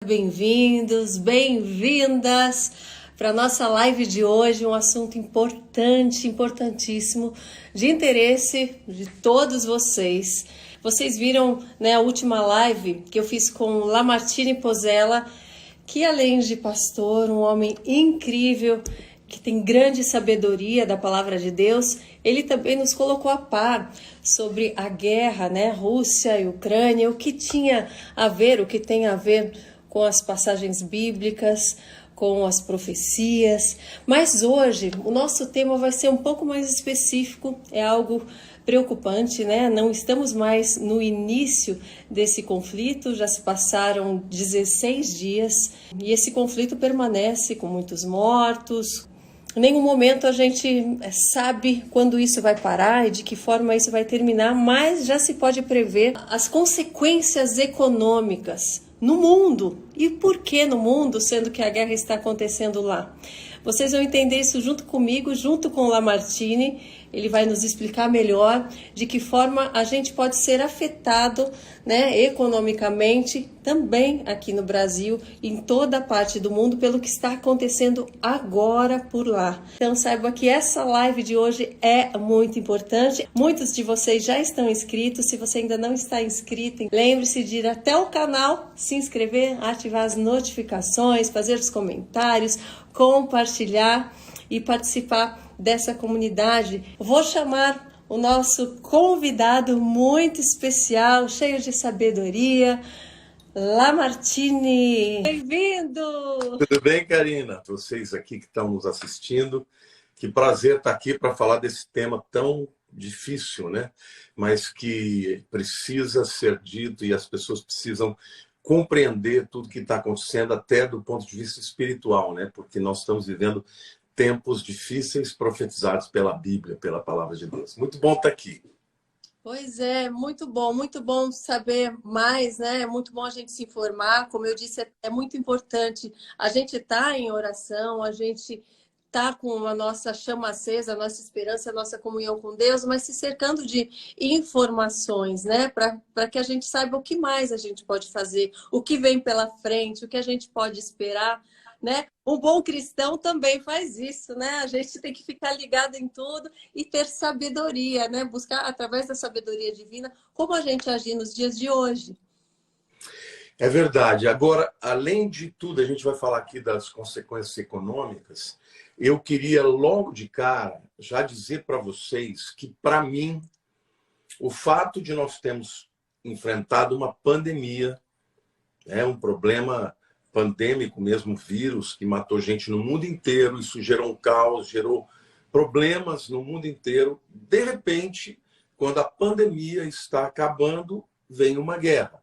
Bem-vindos, bem-vindas para a nossa live de hoje, um assunto importante, importantíssimo, de interesse de todos vocês. Vocês viram, né, a última live que eu fiz com Lamartine Pozzella, que além de pastor, um homem incrível, que tem grande sabedoria da palavra de Deus, ele também nos colocou a par sobre a guerra, né, Rússia e Ucrânia, o que tinha a ver, o que tem a ver com as passagens bíblicas, com as profecias. Mas hoje o nosso tema vai ser um pouco mais específico, é algo preocupante, né? Não estamos mais no início desse conflito, já se passaram 16 dias e esse conflito permanece com muitos mortos. Em nenhum momento a gente sabe quando isso vai parar e de que forma isso vai terminar, mas já se pode prever as consequências econômicas no mundo. E por que no mundo, sendo que a guerra está acontecendo lá? Vocês vão entender isso junto comigo, junto com o Lamartine. Ele vai nos explicar melhor de que forma a gente pode ser afetado, né, economicamente, também aqui no Brasil, em toda a parte do mundo, pelo que está acontecendo agora por lá. Então saiba que essa live de hoje é muito importante. Muitos de vocês já estão inscritos. Se você ainda não está inscrito, lembre-se de ir até o canal, se inscrever, ativar as notificações, fazer os comentários, compartilhar e participar dessa comunidade. Vou chamar o nosso convidado muito especial, cheio de sabedoria, Lamartine. Bem-vindo! Tudo bem, Karina? Vocês aqui que estão nos assistindo, que prazer estar aqui para falar desse tema tão difícil, né? Mas que precisa ser dito e as pessoas precisam compreender tudo que está acontecendo até do ponto de vista espiritual, né? Porque nós estamos vivendo tempos difíceis profetizados pela Bíblia, pela palavra de Deus. Muito bom estar aqui. Pois é, muito bom saber mais, né? É muito bom a gente se informar. Como eu disse, é muito importante a gente estar em oração, a gente estar com a nossa chama acesa, a nossa esperança, a nossa comunhão com Deus, mas se cercando de informações, né? Para que a gente saiba o que mais a gente pode fazer, o que vem pela frente, o que a gente pode esperar, né? Um bom cristão também faz isso, né? A gente tem que ficar ligado em tudo e ter sabedoria, né? Buscar através da sabedoria divina como a gente agir nos dias de hoje. É verdade. Agora, além de tudo, a gente vai falar aqui das consequências econômicas. Eu queria logo de cara já dizer para vocês que, para mim, o fato de nós termos enfrentado uma pandemia, um problema pandêmico mesmo, vírus que matou gente no mundo inteiro, isso gerou um caos, gerou problemas no mundo inteiro. De repente, quando a pandemia está acabando, vem uma guerra.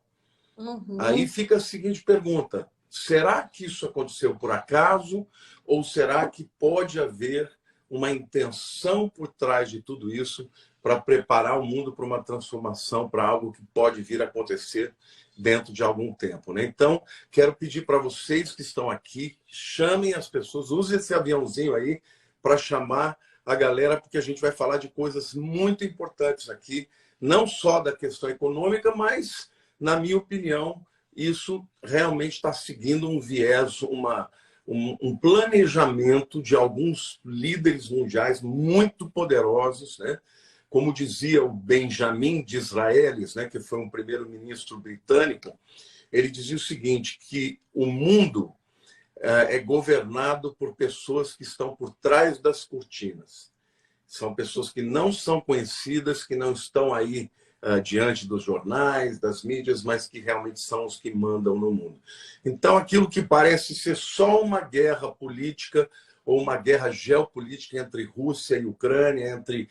Aí fica a seguinte pergunta: será que isso aconteceu por acaso? Ou será que pode haver uma intenção por trás de tudo isso para preparar o mundo para uma transformação, para algo que pode vir a acontecer dentro de algum tempo, né? Então, quero pedir para vocês que estão aqui, chamem as pessoas, usem esse aviãozinho aí para chamar a galera, porque a gente vai falar de coisas muito importantes aqui, não só da questão econômica, mas, na minha opinião, isso realmente está seguindo um viés, um planejamento de alguns líderes mundiais muito poderosos, né? Como dizia o Benjamin Disraelis, né, que foi um primeiro-ministro britânico, ele dizia o seguinte, que o mundo é governado por pessoas que estão por trás das cortinas. São pessoas que não são conhecidas, que não estão aí diante dos jornais, das mídias, mas que realmente são os que mandam no mundo. Então, aquilo que parece ser só uma guerra política ou uma guerra geopolítica entre Rússia e Ucrânia, entre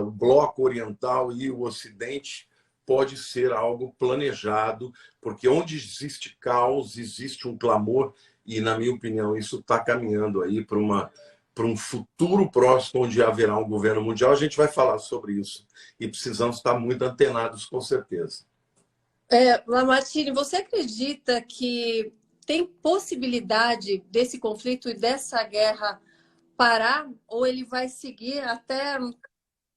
o bloco oriental e o ocidente, pode ser algo planejado, porque onde existe caos, existe um clamor, e, na minha opinião, isso está caminhando aí para um futuro próximo, onde haverá um governo mundial. A gente vai falar sobre isso, e precisamos estar muito antenados, com certeza. Lamartine, você acredita que tem possibilidade desse conflito e dessa guerra parar, ou ele vai seguir até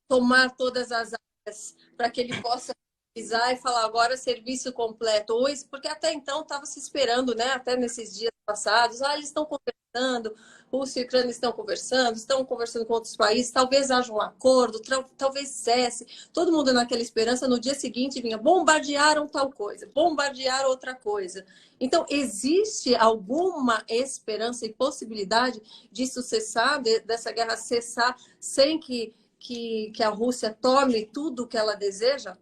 tomar todas as áreas para que ele possa e falar agora serviço completo, porque até então estava se esperando, né? Até nesses dias passados, eles estão conversando, Rússia e Ucrânia estão conversando com outros países, talvez haja um acordo, talvez cesse, todo mundo naquela esperança, no dia seguinte vinha, bombardearam tal coisa, bombardearam outra coisa. Então, existe alguma esperança e possibilidade disso cessar, dessa guerra cessar, sem que a Rússia tome tudo o que ela deseja?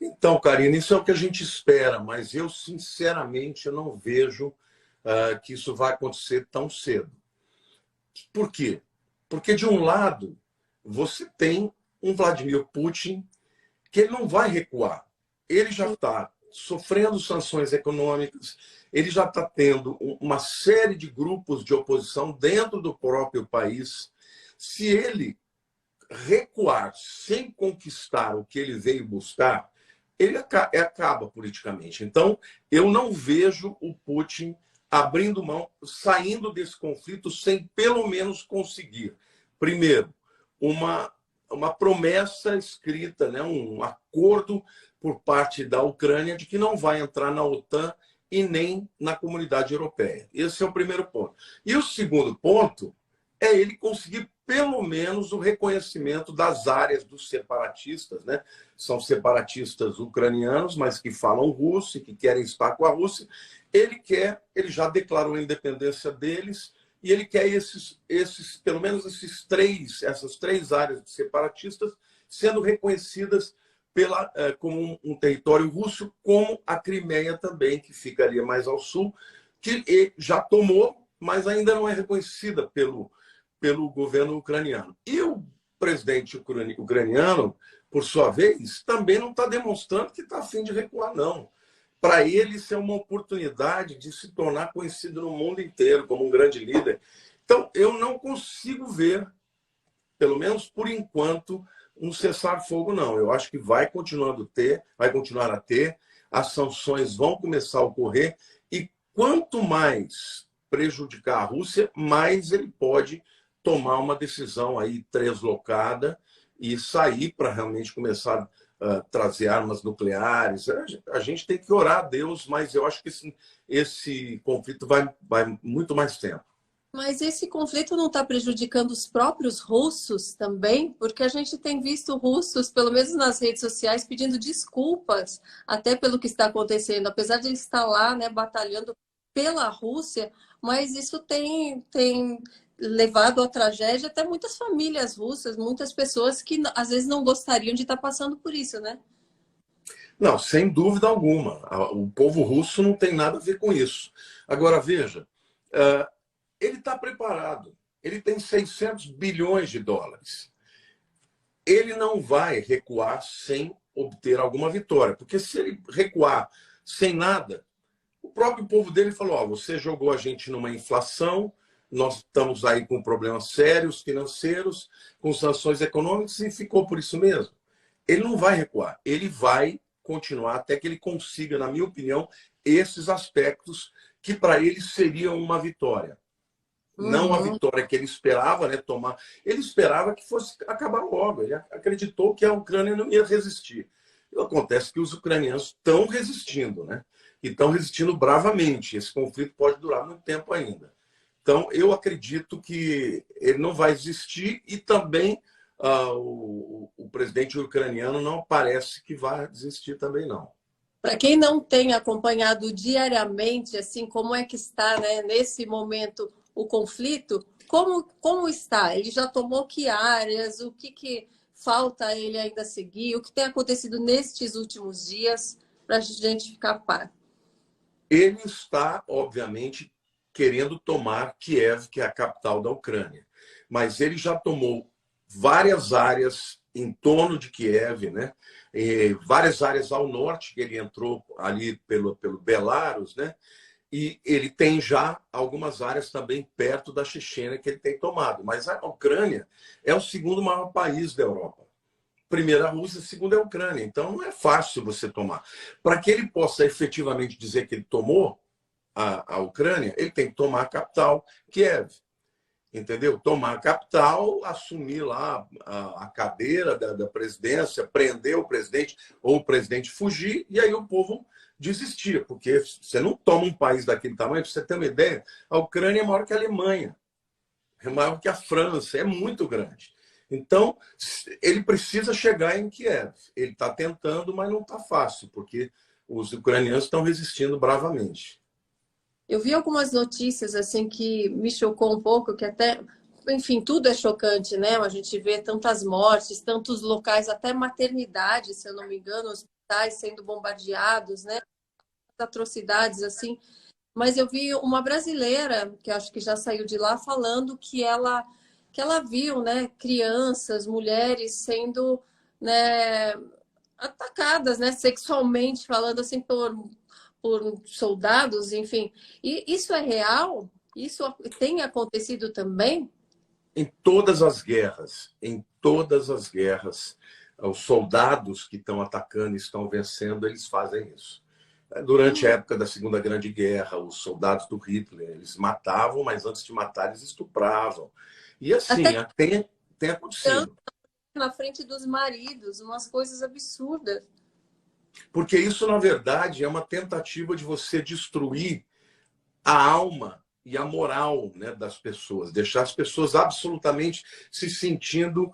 Então, Karina, isso é o que a gente espera, mas eu, sinceramente, eu não vejo que isso vai acontecer tão cedo. Por quê? Porque, de um lado, você tem um Vladimir Putin que ele não vai recuar. Ele já está sofrendo sanções econômicas, ele já está tendo uma série de grupos de oposição dentro do próprio país. Se ele recuar sem conquistar o que ele veio buscar, ele acaba politicamente. Então, eu não vejo o Putin abrindo mão, saindo desse conflito sem pelo menos conseguir, primeiro, uma promessa escrita, né, um acordo por parte da Ucrânia de que não vai entrar na OTAN e nem na comunidade europeia. Esse é o primeiro ponto. E o segundo ponto é ele conseguir pelo menos o reconhecimento das áreas dos separatistas, né? São separatistas ucranianos, mas que falam russo e que querem estar com a Rússia. Ele já declarou a independência deles e ele quer pelo menos essas três áreas de separatistas sendo reconhecidas como um território russo, como a Crimeia também, que fica ali mais ao sul, que já tomou, mas ainda não é reconhecida pelo governo ucraniano. E o presidente ucraniano, por sua vez, também não está demonstrando que está a fim de recuar, não. Para ele, isso é uma oportunidade de se tornar conhecido no mundo inteiro como um grande líder. Então, eu não consigo ver, pelo menos por enquanto, um cessar-fogo, não. Eu acho que vai continuar a ter, as sanções vão começar a ocorrer, e quanto mais prejudicar a Rússia, mais ele pode tomar uma decisão aí translocada e sair para realmente começar a trazer armas nucleares. A gente tem que orar a Deus, mas eu acho que esse conflito vai muito mais tempo. Mas esse conflito não está prejudicando os próprios russos também? Porque a gente tem visto russos, pelo menos nas redes sociais, pedindo desculpas até pelo que está acontecendo, apesar de ele estar lá, né, batalhando pela Rússia, mas isso tem levado à tragédia até muitas famílias russas, muitas pessoas que às vezes não gostariam de estar passando por isso, né? Não, sem dúvida alguma. O povo russo não tem nada a ver com isso. Agora, veja, ele está preparado. Ele tem 600 bilhões de dólares. Ele não vai recuar sem obter alguma vitória, porque se ele recuar sem nada, o próprio povo dele falou: você jogou a gente numa inflação, nós estamos aí com problemas sérios financeiros, com sanções econômicas, e ficou por isso mesmo. Ele não vai recuar, ele vai continuar até que ele consiga, na minha opinião, esses aspectos que para ele seriam uma vitória. Não a vitória que ele esperava, né, tomar. Ele esperava que fosse acabar logo. Ele acreditou que a Ucrânia não ia resistir. E acontece que os ucranianos estão resistindo, né? E estão resistindo bravamente. Esse conflito pode durar muito tempo ainda. Então, eu acredito que ele não vai desistir, e também o presidente ucraniano não parece que vai desistir também, não. Para quem não tem acompanhado diariamente, assim, como é que está, né, nesse momento o conflito, como está? Ele já tomou que áreas? O que falta ele ainda seguir? O que tem acontecido nestes últimos dias para a gente ficar a par? Ele está, obviamente, querendo tomar Kiev, que é a capital da Ucrânia. Mas ele já tomou várias áreas em torno de Kiev, né? E várias áreas ao norte, que ele entrou ali pelo Belarus, né? E ele tem já algumas áreas também perto da Chechênia que ele tem tomado. Mas a Ucrânia é o segundo maior país da Europa. Primeiro a Rússia, segundo a Ucrânia. Então não é fácil você tomar. Para que ele possa efetivamente dizer que ele tomou a Ucrânia, ele tem que tomar a capital, Kiev. entendeu? Tomar a capital, assumir lá a cadeira da presidência, prender o presidente ou o presidente fugir, e aí o povo desistia, porque você não toma um país daquele tamanho. Para você ter uma ideia, a Ucrânia é maior que a Alemanha, é maior que a França, é muito grande. Então, ele precisa chegar em Kiev. Ele está tentando, mas não está fácil, porque os ucranianos estão resistindo bravamente. Eu vi algumas notícias assim que me chocou um pouco, que até, enfim, tudo é chocante, né? A gente vê tantas mortes, tantos locais, até maternidades, se eu não me engano, hospitais sendo bombardeados, né? Atrocidades assim. Mas eu vi uma brasileira, que acho que já saiu de lá, falando que ela viu, né, crianças, mulheres sendo, né, atacadas, né, sexualmente, falando assim por soldados, enfim. E isso é real? Isso tem acontecido também? Em todas as guerras, os soldados que estão atacando e estão vencendo, eles fazem isso. Durante a época da Segunda Grande Guerra, os soldados do Hitler, eles matavam, mas antes de matar, eles estupravam. E assim, Até tem acontecido. na frente dos maridos, umas coisas absurdas. Porque isso, na verdade, é uma tentativa de você destruir a alma e a moral, né, das pessoas, deixar as pessoas absolutamente se sentindo,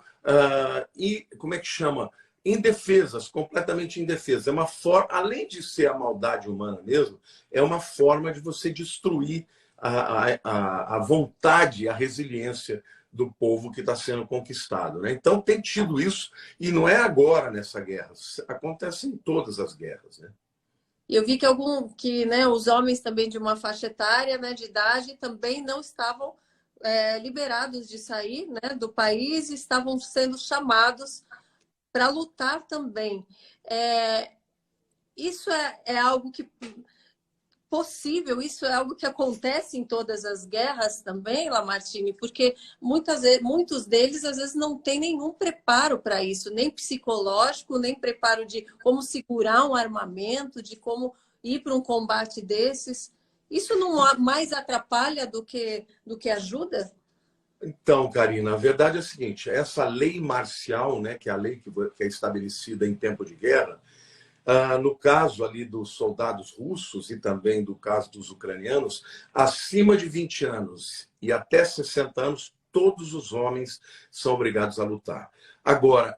como é que chama? Indefesas, completamente indefesas. É uma forma, além de ser a maldade humana mesmo, é uma forma de você destruir a vontade, a resiliência do povo que está sendo conquistado, né? Então tem tido isso, e não é agora nessa guerra, acontece em todas as guerras, né? E eu vi que, né, os homens também de uma faixa etária, né, de idade, também não estavam liberados de sair, né, do país, e estavam sendo chamados para lutar também. Isso é algo que possível, isso é algo que acontece em todas as guerras também, Lamartine, porque muitos deles às vezes não têm nenhum preparo para isso, nem psicológico, nem preparo de como segurar um armamento, de como ir para um combate desses. Isso não mais atrapalha do que ajuda? Então, Karina, a verdade é a seguinte: essa lei marcial, né, que é a lei que é estabelecida em tempo de guerra, no caso ali dos soldados russos e também do caso dos ucranianos, acima de 20 anos e até 60 anos, todos os homens são obrigados a lutar. Agora,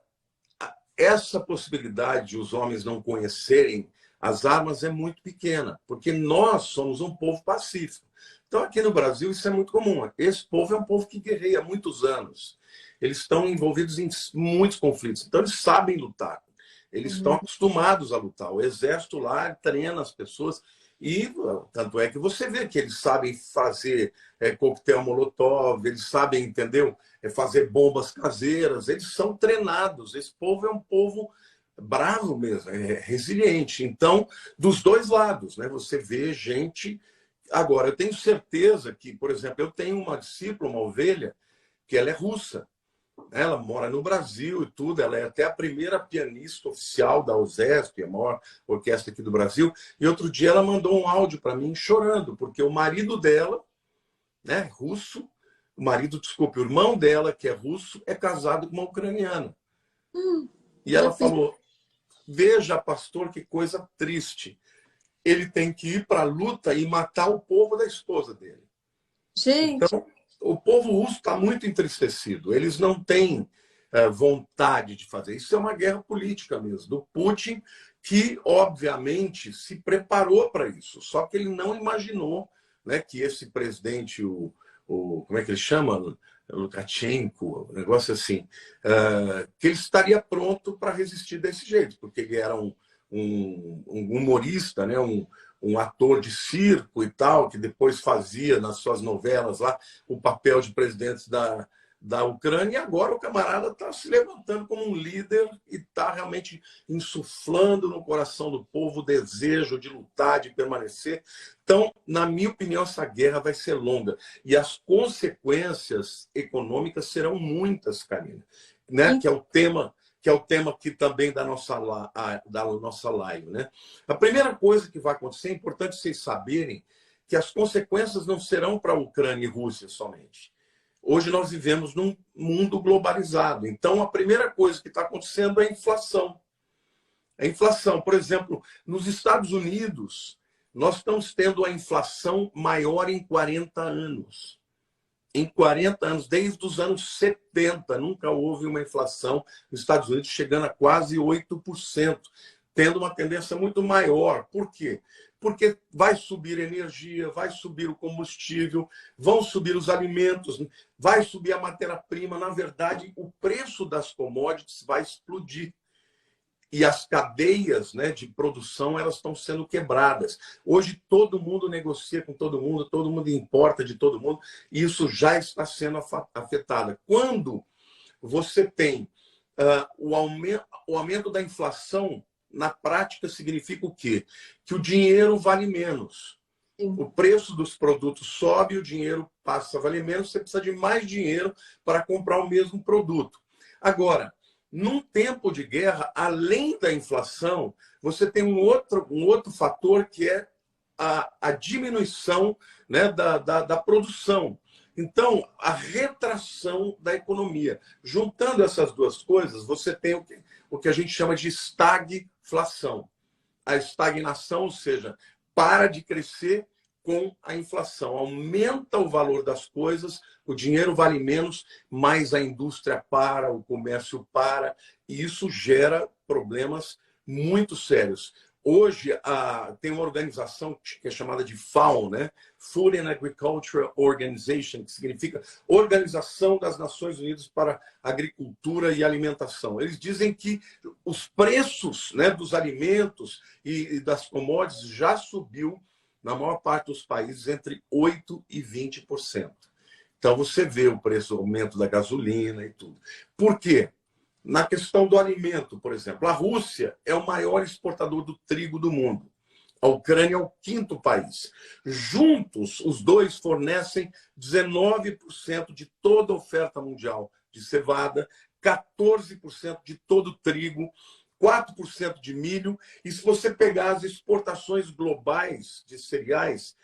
essa possibilidade de os homens não conhecerem as armas é muito pequena, porque nós somos um povo pacífico. Então, aqui no Brasil, isso é muito comum. Esse povo é um povo que guerreia há muitos anos. Eles estão envolvidos em muitos conflitos, então eles sabem lutar. Eles estão acostumados a lutar. O exército lá treina as pessoas. E tanto é que você vê que eles sabem fazer coquetel molotov, eles sabem, entendeu? Fazer bombas caseiras. Eles são treinados. Esse povo é um povo bravo mesmo, é resiliente. Então, dos dois lados, né? Você vê gente. Agora, eu tenho certeza que, por exemplo, eu tenho uma discípula, uma ovelha, que ela é russa. Ela mora no Brasil e tudo, ela é até a primeira pianista oficial da USESP, a maior orquestra aqui do Brasil. E outro dia ela mandou um áudio para mim chorando, porque o marido dela, né, russo, desculpe, o irmão dela, que é russo, é casado com uma ucraniana. E ela falou: veja, pastor, que coisa triste. Ele tem que ir para a luta e matar o povo da esposa dele. Gente, então, o povo russo está muito entristecido. Eles não têm vontade de fazer. Isso é uma guerra política mesmo, do Putin, que, obviamente, se preparou para isso. Só que ele não imaginou, né, que esse presidente, como é que ele chama? Lukashenko, um negócio assim, que ele estaria pronto para resistir desse jeito, porque ele era um humorista, né, um ator de circo e tal, que depois fazia nas suas novelas lá o papel de presidente da Ucrânia, e agora o camarada está se levantando como um líder e está realmente insuflando no coração do povo o desejo de lutar, de permanecer. Então, na minha opinião, essa guerra vai ser longa e as consequências econômicas serão muitas, Karina, né? Que é o tema aqui também da nossa live, né? A primeira coisa que vai acontecer, é importante vocês saberem que as consequências não serão para a Ucrânia e Rússia somente. Hoje nós vivemos num mundo globalizado. Então, a primeira coisa que está acontecendo é a inflação. A inflação, por exemplo, nos Estados Unidos, nós estamos tendo a inflação maior em 40 anos. Em 40 anos, desde os anos 70, nunca houve uma inflação nos Estados Unidos chegando a quase 8%, tendo uma tendência muito maior. Por quê? Porque vai subir a energia, vai subir o combustível, vão subir os alimentos, vai subir a matéria-prima. Na verdade, o preço das commodities vai explodir. E as cadeias, né, de produção, elas estão sendo quebradas. Hoje todo mundo negocia com todo mundo importa de todo mundo, e isso já está sendo afetado. Quando você tem o aumento da inflação, na prática significa o quê? Que o dinheiro vale menos. Sim. O preço dos produtos sobe, o dinheiro passa a valer menos, você precisa de mais dinheiro para comprar o mesmo produto. Agora, num tempo de guerra, além da inflação, você tem um outro fator que é a diminuição, né, da produção. Então, a retração da economia. Juntando essas duas coisas, você tem o que a gente chama de estagflação. A estagnação, ou seja, para de crescer com a inflação. Aumenta o valor das coisas, o dinheiro vale menos, mas a indústria para, o comércio para, e isso gera problemas muito sérios. Hoje, tem uma organização que é chamada de FAO, né? Food and Agriculture Organization, que significa Organização das Nações Unidas para Agricultura e Alimentação. Eles dizem que os preços, né, dos alimentos e das commodities já subiu na maior parte dos países, entre 8% e 20%. Então, você vê o preço, o aumento da gasolina e tudo. Por quê? Na questão do alimento, por exemplo, a Rússia é o maior exportador do trigo do mundo. A Ucrânia é o quinto país. Juntos, os dois fornecem 19% de toda a oferta mundial de cevada, 14% de todo o trigo, 4% de milho. E se você pegar as exportações globais de cereais,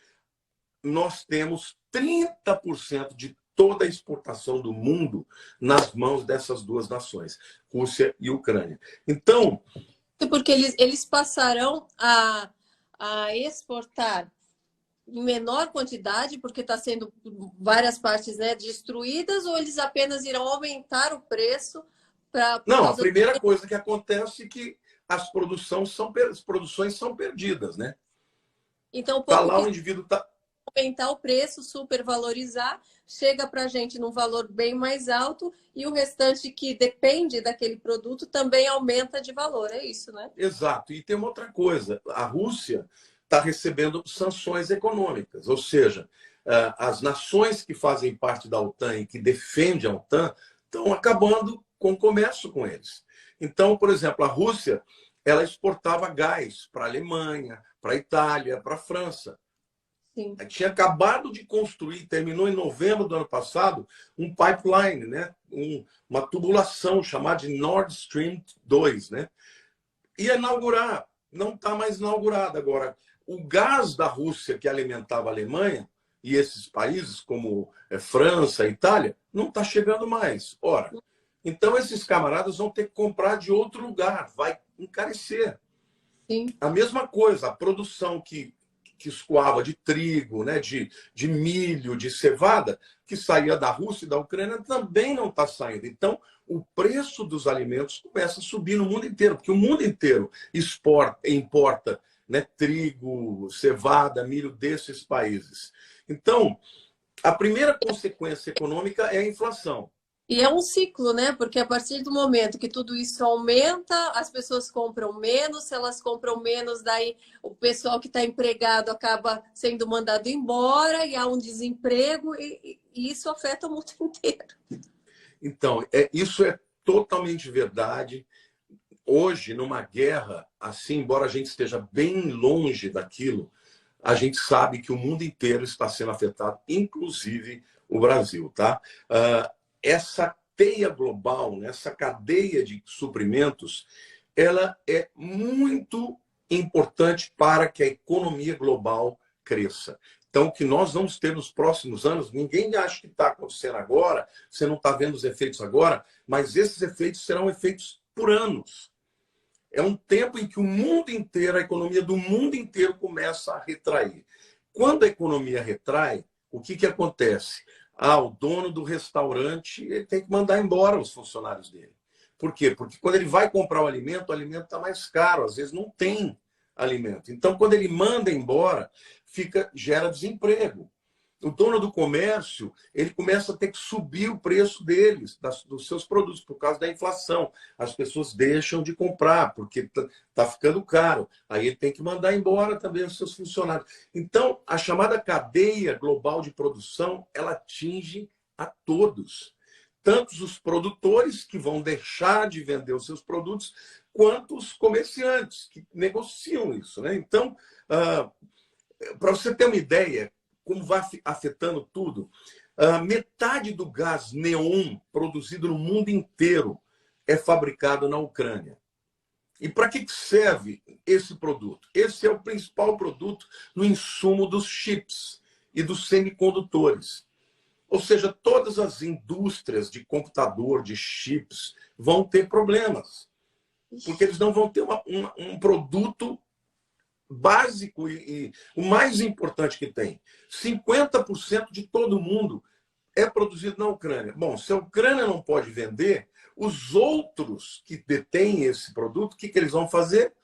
nós temos 30% de toda a exportação do mundo nas mãos dessas duas nações, Rússia e Ucrânia. Então... Porque eles passarão a exportar em menor quantidade, porque está sendo várias partes, né, destruídas, ou eles apenas irão aumentar o preço para... Não, a primeira coisa que acontece é que as produções são perdidas, né? Então, tá lá o indivíduo tá aumentar o preço, supervalorizar, chega para a gente num valor bem mais alto e o restante que depende daquele produto também aumenta de valor, é isso, né? Exato. E tem uma outra coisa, a Rússia está recebendo sanções econômicas, ou seja, as nações que fazem parte da OTAN e que defendem a OTAN estão acabando com o comércio com eles. Então, por exemplo, a Rússia ela exportava gás para a Alemanha, para a Itália, para a França. Sim. Tinha acabado de construir, terminou em novembro do ano passado, um pipeline, né? Uma tubulação chamada de Nord Stream 2. Né? Ia inaugurar, não está mais inaugurada agora. O gás da Rússia que alimentava a Alemanha e esses países, como França, Itália, não está chegando mais. Ora, então esses camaradas vão ter que comprar de outro lugar, vai encarecer. Sim. A mesma coisa, a produção que escoava de trigo, né, de milho, de cevada, que saía da Rússia e da Ucrânia, também não está saindo. Então, o preço dos alimentos começa a subir no mundo inteiro, porque o mundo inteiro importa, né, trigo, cevada, milho desses países. Então, a primeira consequência econômica é a inflação. E é um ciclo, né? Porque a partir do momento que tudo isso aumenta, as pessoas compram menos, se elas compram menos, daí o pessoal que está empregado acaba sendo mandado embora e há um desemprego, e isso afeta o mundo inteiro. Então, isso é totalmente verdade. Hoje, numa guerra, assim, embora a gente esteja bem longe daquilo, a gente sabe que o mundo inteiro está sendo afetado, inclusive o Brasil, tá? Essa teia global, essa cadeia de suprimentos, ela é muito importante para que a economia global cresça. Então, o que nós vamos ter nos próximos anos, ninguém acha que está acontecendo agora, você não está vendo os efeitos agora, mas esses efeitos serão efeitos por anos. É um tempo em que o mundo inteiro, a economia do mundo inteiro começa a retrair. Quando a economia retrai, o que acontece? O dono do restaurante ele tem que mandar embora os funcionários dele. Por quê? Porque quando ele vai comprar o alimento está mais caro, às vezes não tem alimento. Então, quando ele manda embora, gera desemprego. O dono do comércio, ele começa a ter que subir o preço deles, dos seus produtos, por causa da inflação. As pessoas deixam de comprar, porque está ficando caro. Aí ele tem que mandar embora também os seus funcionários. Então, a chamada cadeia global de produção, ela atinge a todos. Tanto os produtores, que vão deixar de vender os seus produtos, quanto os comerciantes, que negociam isso, né? Então, para você ter uma ideia, como vai afetando tudo, metade do gás neon produzido no mundo inteiro é fabricado na Ucrânia. E para que serve esse produto? Esse é o principal produto no insumo dos chips e dos semicondutores. Ou seja, todas as indústrias de computador, de chips, vão ter problemas. Porque eles não vão ter um produto básico e o mais importante que tem. 50% de todo mundo é produzido na Ucrânia. Bom, se a Ucrânia não pode vender, os outros que detêm esse produto, o que eles vão fazer?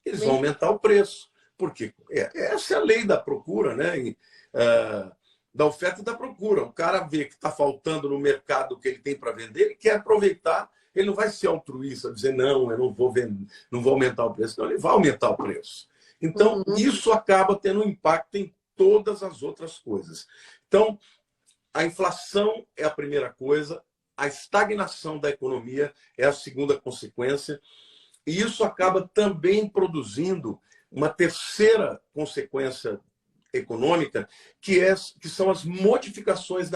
Eles vão aumentar o preço. Porque essa é a lei da procura, né? Da oferta e da procura. O cara vê que está faltando no mercado o que ele tem para vender, ele quer aproveitar, ele não vai ser altruísta, dizer, não, eu não vou vender, não vou aumentar o preço. Não, ele vai aumentar o preço. Então, isso acaba tendo um impacto em todas as outras coisas. Então, a inflação é a primeira coisa, a estagnação da economia é a segunda consequência, e isso acaba também produzindo uma terceira consequência econômica, que são as modificações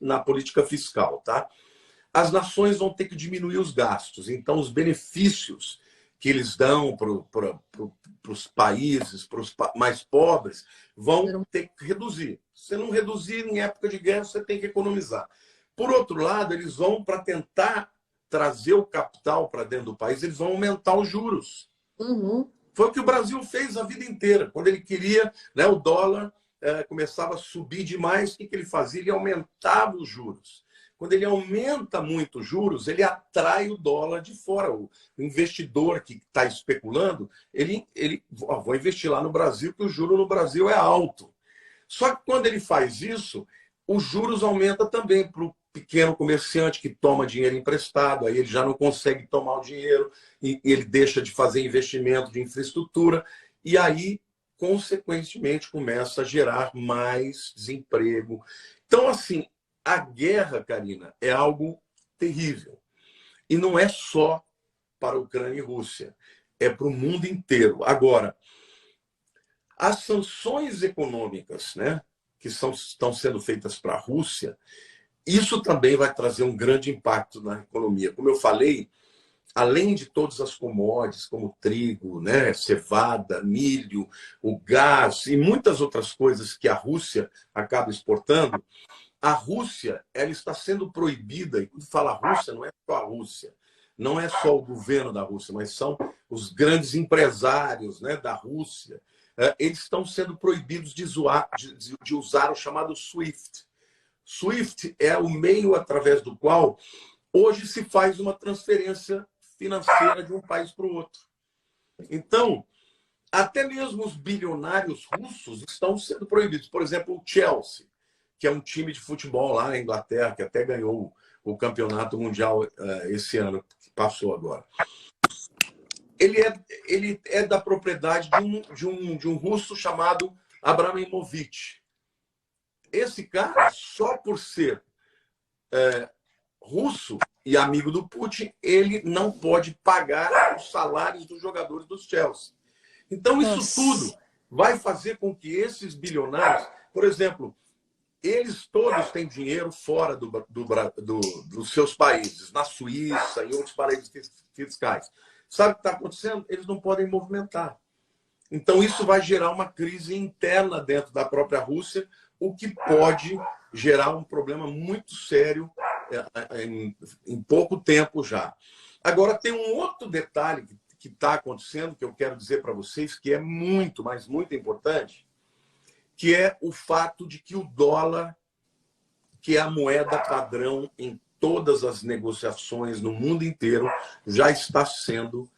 na política fiscal. Tá? As nações vão ter que diminuir os gastos, então os benefícios que eles dão para os países, para os mais pobres, vão ter que reduzir. Se não reduzir em época de guerra, você tem que economizar. Por outro lado, eles vão, para tentar trazer o capital para dentro do país, eles vão aumentar os juros. Foi o que o Brasil fez a vida inteira. Quando ele queria, né, o dólar começava a subir demais, o que ele fazia? Ele aumentava os juros. Quando ele aumenta muito os juros, ele atrai o dólar de fora. O investidor que está especulando, vou investir lá no Brasil, porque o juro no Brasil é alto. Só que quando ele faz isso, os juros aumentam também para o pequeno comerciante que toma dinheiro emprestado, aí ele já não consegue tomar o dinheiro, e ele deixa de fazer investimento de infraestrutura, e aí, consequentemente, começa a gerar mais desemprego. Então, assim, a guerra, Karina, é algo terrível. E não é só para a Ucrânia e Rússia, é para o mundo inteiro. Agora, as sanções econômicas, né, que estão sendo feitas para a Rússia, isso também vai trazer um grande impacto na economia. Como eu falei, além de todas as commodities, como trigo, né, cevada, milho, o gás e muitas outras coisas que a Rússia acaba exportando, a Rússia ela está sendo proibida, e quando fala Rússia, não é só a Rússia, não é só o governo da Rússia, mas são os grandes empresários, né, da Rússia. Eles estão sendo proibidos de usar o chamado SWIFT. SWIFT é o meio através do qual hoje se faz uma transferência financeira de um país para o outro. Então, até mesmo os bilionários russos estão sendo proibidos. Por exemplo, o Chelsea, que é um time de futebol lá na Inglaterra, que até ganhou o campeonato mundial esse ano, que passou agora. Ele é da propriedade de um russo chamado Abramovich. Esse cara, só por ser russo e amigo do Putin, ele não pode pagar os salários dos jogadores do Chelsea. Então, isso tudo vai fazer com que esses bilionários, por exemplo, eles todos têm dinheiro fora dos seus países, na Suíça, em outros paraísos fiscais. Sabe o que está acontecendo? Eles não podem movimentar. Então, isso vai gerar uma crise interna dentro da própria Rússia, o que pode gerar um problema muito sério em pouco tempo já. Agora, tem um outro detalhe que está acontecendo, que eu quero dizer para vocês, que é muito, mas muito importante, que é o fato de que o dólar, que é a moeda padrão em todas as negociações no mundo inteiro, já está sendo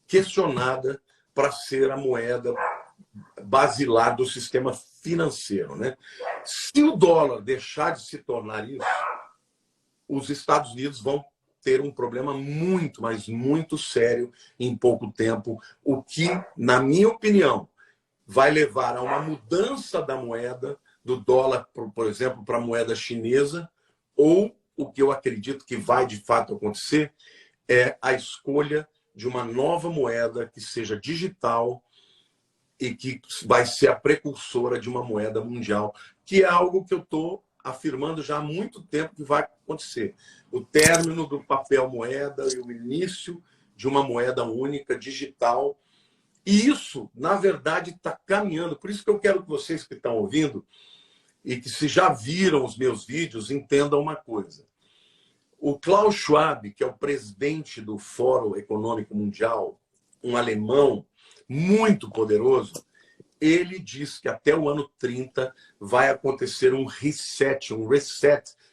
questionada para ser a moeda basilar do sistema financeiro, né? Se o dólar deixar de se tornar isso, os Estados Unidos vão ter um problema muito, mas muito sério em pouco tempo, o que, na minha opinião, vai levar a uma mudança da moeda, do dólar, por exemplo, para a moeda chinesa, ou o que eu acredito que vai de fato acontecer é a escolha de uma nova moeda que seja digital e que vai ser a precursora de uma moeda mundial, que é algo que eu estou afirmando já há muito tempo que vai acontecer. O término do papel moeda e o início de uma moeda única, digital. E isso, na verdade, está caminhando. Por isso que eu quero que vocês que estão ouvindo e que se já viram os meus vídeos, entendam uma coisa. O Klaus Schwab, que é o presidente do Fórum Econômico Mundial, um alemão muito poderoso, ele diz que até o ano 30 vai acontecer um reset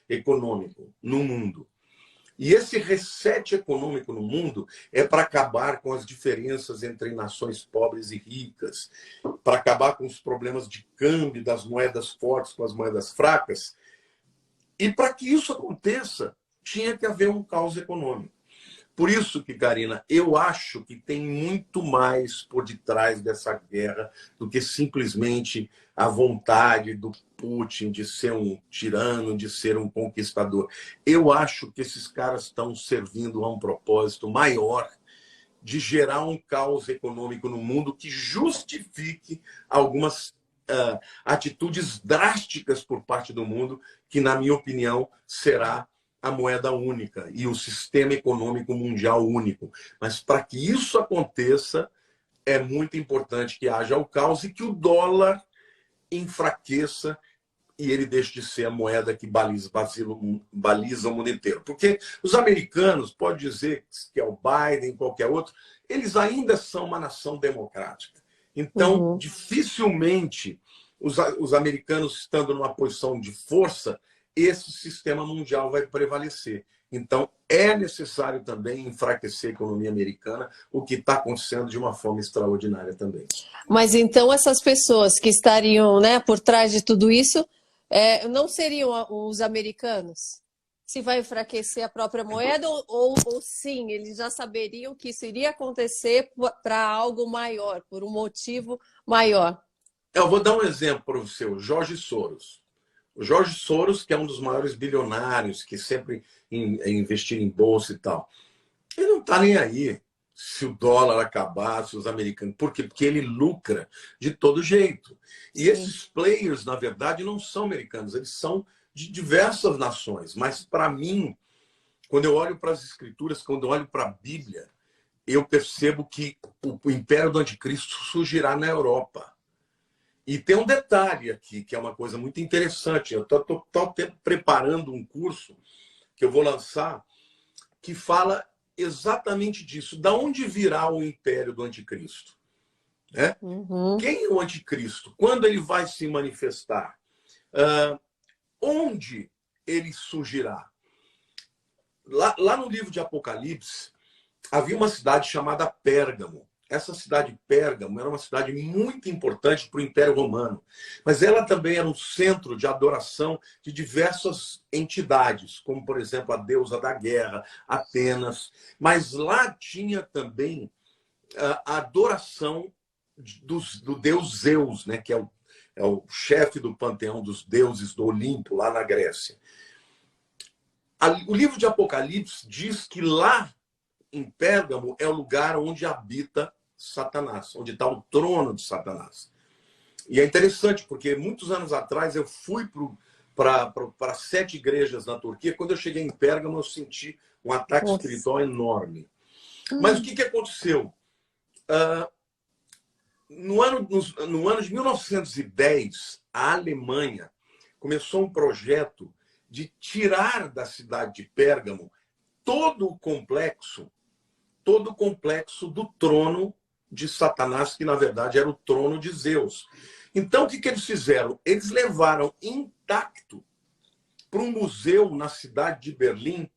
econômico no mundo. E esse reset econômico no mundo é para acabar com as diferenças entre nações pobres e ricas, para acabar com os problemas de câmbio das moedas fortes com as moedas fracas. E para que isso aconteça, tinha que haver um caos econômico. Por isso que, Karina, eu acho que tem muito mais por detrás dessa guerra do que simplesmente a vontade do Putin de ser um tirano, de ser um conquistador. Eu acho que esses caras estão servindo a um propósito maior de gerar um caos econômico no mundo que justifique algumas atitudes drásticas por parte do mundo, que, na minha opinião, será a moeda única e o sistema econômico mundial único. Mas para que isso aconteça, é muito importante que haja o caos e que o dólar enfraqueça e ele deixe de ser a moeda que baliza o mundo inteiro. Porque os americanos, pode dizer que é o Biden, qualquer outro, eles ainda são uma nação democrática. Então, dificilmente os americanos, estando numa posição de força, esse sistema mundial vai prevalecer. Então, é necessário também enfraquecer a economia americana, o que está acontecendo de uma forma extraordinária também. Mas então essas pessoas que estariam, né, por trás de tudo isso não seriam os americanos? Se vai enfraquecer a própria moeda ou sim, eles já saberiam que isso iria acontecer para algo maior, por um motivo maior? Eu vou dar um exemplo para você, o Jorge Soros. O Jorge Soros, que é um dos maiores bilionários, que sempre investiu em bolsa e tal, ele não está nem aí se o dólar acabar, se os americanos... Por quê? Porque ele lucra de todo jeito. E esses players, na verdade, não são americanos, eles são de diversas nações. Mas, para mim, quando eu olho para as escrituras, quando eu olho para a Bíblia, eu percebo que o império do anticristo surgirá na Europa. E tem um detalhe aqui, que é uma coisa muito interessante. Eu estou preparando um curso que eu vou lançar, que fala exatamente disso. Da onde virá o império do anticristo? Né? Quem é o anticristo? Quando ele vai se manifestar? Onde ele surgirá? Lá no livro de Apocalipse, havia uma cidade chamada Pérgamo. Essa cidade Pérgamo era uma cidade muito importante para o Império Romano, mas ela também era um centro de adoração de diversas entidades, como, por exemplo, a deusa da guerra, Atenas. Mas lá tinha também a adoração do deus Zeus, né, que é o chefe do panteão dos deuses do Olimpo, lá na Grécia. O livro de Apocalipse diz que lá em Pérgamo é o lugar onde habita Satanás, onde está o trono de Satanás. E é interessante, porque muitos anos atrás eu fui para 7 igrejas na Turquia. Quando eu cheguei em Pérgamo, eu senti um ataque espiritual enorme. Mas o que aconteceu? no ano de 1910, a Alemanha começou um projeto de tirar da cidade de Pérgamo todo o complexo do trono de Satanás, que na verdade era o trono de Zeus. Então, o que eles fizeram? Eles levaram intacto para um museu na cidade de Berlim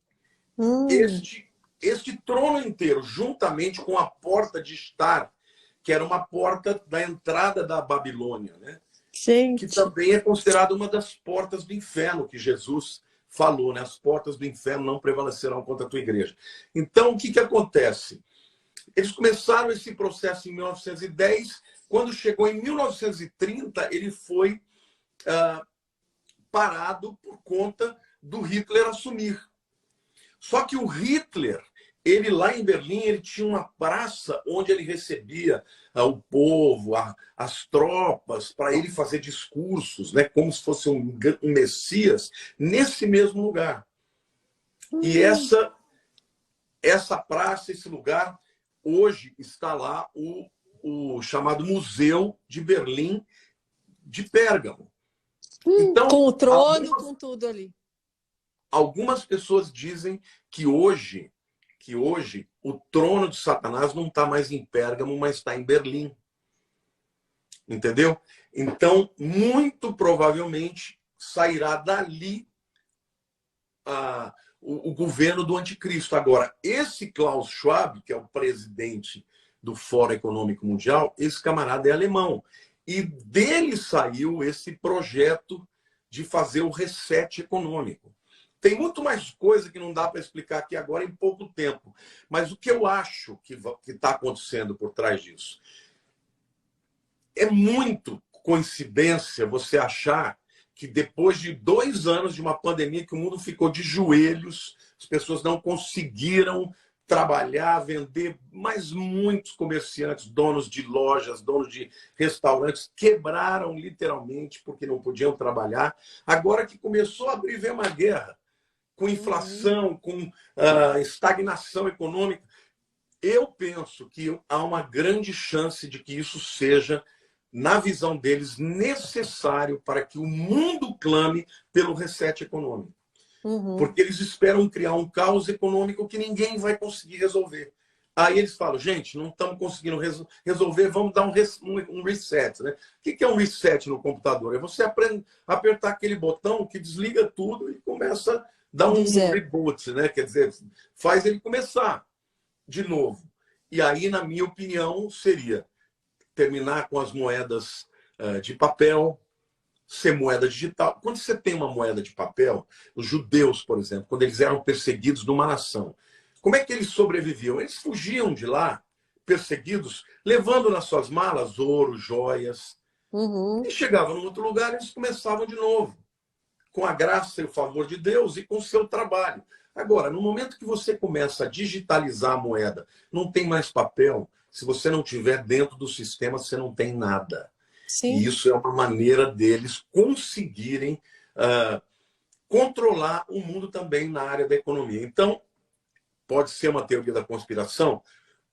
este trono inteiro, juntamente com a porta de estar, que era uma porta da entrada da Babilônia, né? Gente. Que também é considerada uma das portas do inferno, que Jesus falou, né? As portas do inferno não prevalecerão contra a tua igreja. Então, o que acontece? Eles começaram esse processo em 1910. Quando chegou em 1930, ele foi parado por conta do Hitler assumir. Só que o Hitler, ele lá em Berlim, ele tinha uma praça onde ele recebia o povo, as tropas, para ele fazer discursos, né, como se fosse um messias, nesse mesmo lugar. E essa praça, esse lugar, hoje está lá o chamado Museu de Berlim de Pérgamo. Então, com o trono, com tudo ali. Algumas pessoas dizem que hoje o trono de Satanás não está mais em Pérgamo, mas está em Berlim. Entendeu? Então, muito provavelmente, sairá dali o governo do anticristo. Agora, esse Klaus Schwab, que é o presidente do Fórum Econômico Mundial, esse camarada é alemão. E dele saiu esse projeto de fazer o reset econômico. Tem muito mais coisa que não dá para explicar aqui agora em pouco tempo. Mas o que eu acho que está acontecendo por trás disso? É muito coincidência você achar que depois de 2 anos de uma pandemia que o mundo ficou de joelhos, as pessoas não conseguiram trabalhar, vender, mas muitos comerciantes, donos de lojas, donos de restaurantes, quebraram literalmente porque não podiam trabalhar. Agora que começou a abrir, vem uma guerra, com inflação, com estagnação econômica. Eu penso que há uma grande chance de que isso seja, na visão deles, necessário para que o mundo clame pelo reset econômico. Porque eles esperam criar um caos econômico que ninguém vai conseguir resolver. Aí eles falam, gente, não estamos conseguindo resolver, vamos dar um reset. Né? O que é um reset no computador? É você apertar aquele botão que desliga tudo e começa a dar um reboot, né? Quer dizer, faz ele começar de novo. E aí, na minha opinião, seria terminar com as moedas de papel, ser moeda digital. Quando você tem uma moeda de papel, os judeus, por exemplo, quando eles eram perseguidos numa nação, como é que eles sobreviviam? Eles fugiam de lá, perseguidos, levando nas suas malas ouro, joias. E chegavam num outro lugar e eles começavam de novo, com a graça e o favor de Deus e com o seu trabalho. Agora, no momento que você começa a digitalizar a moeda, não tem mais papel, se você não tiver dentro do sistema, você não tem nada. Sim. E isso é uma maneira deles conseguirem controlar o mundo também na área da economia. Então, pode ser uma teoria da conspiração?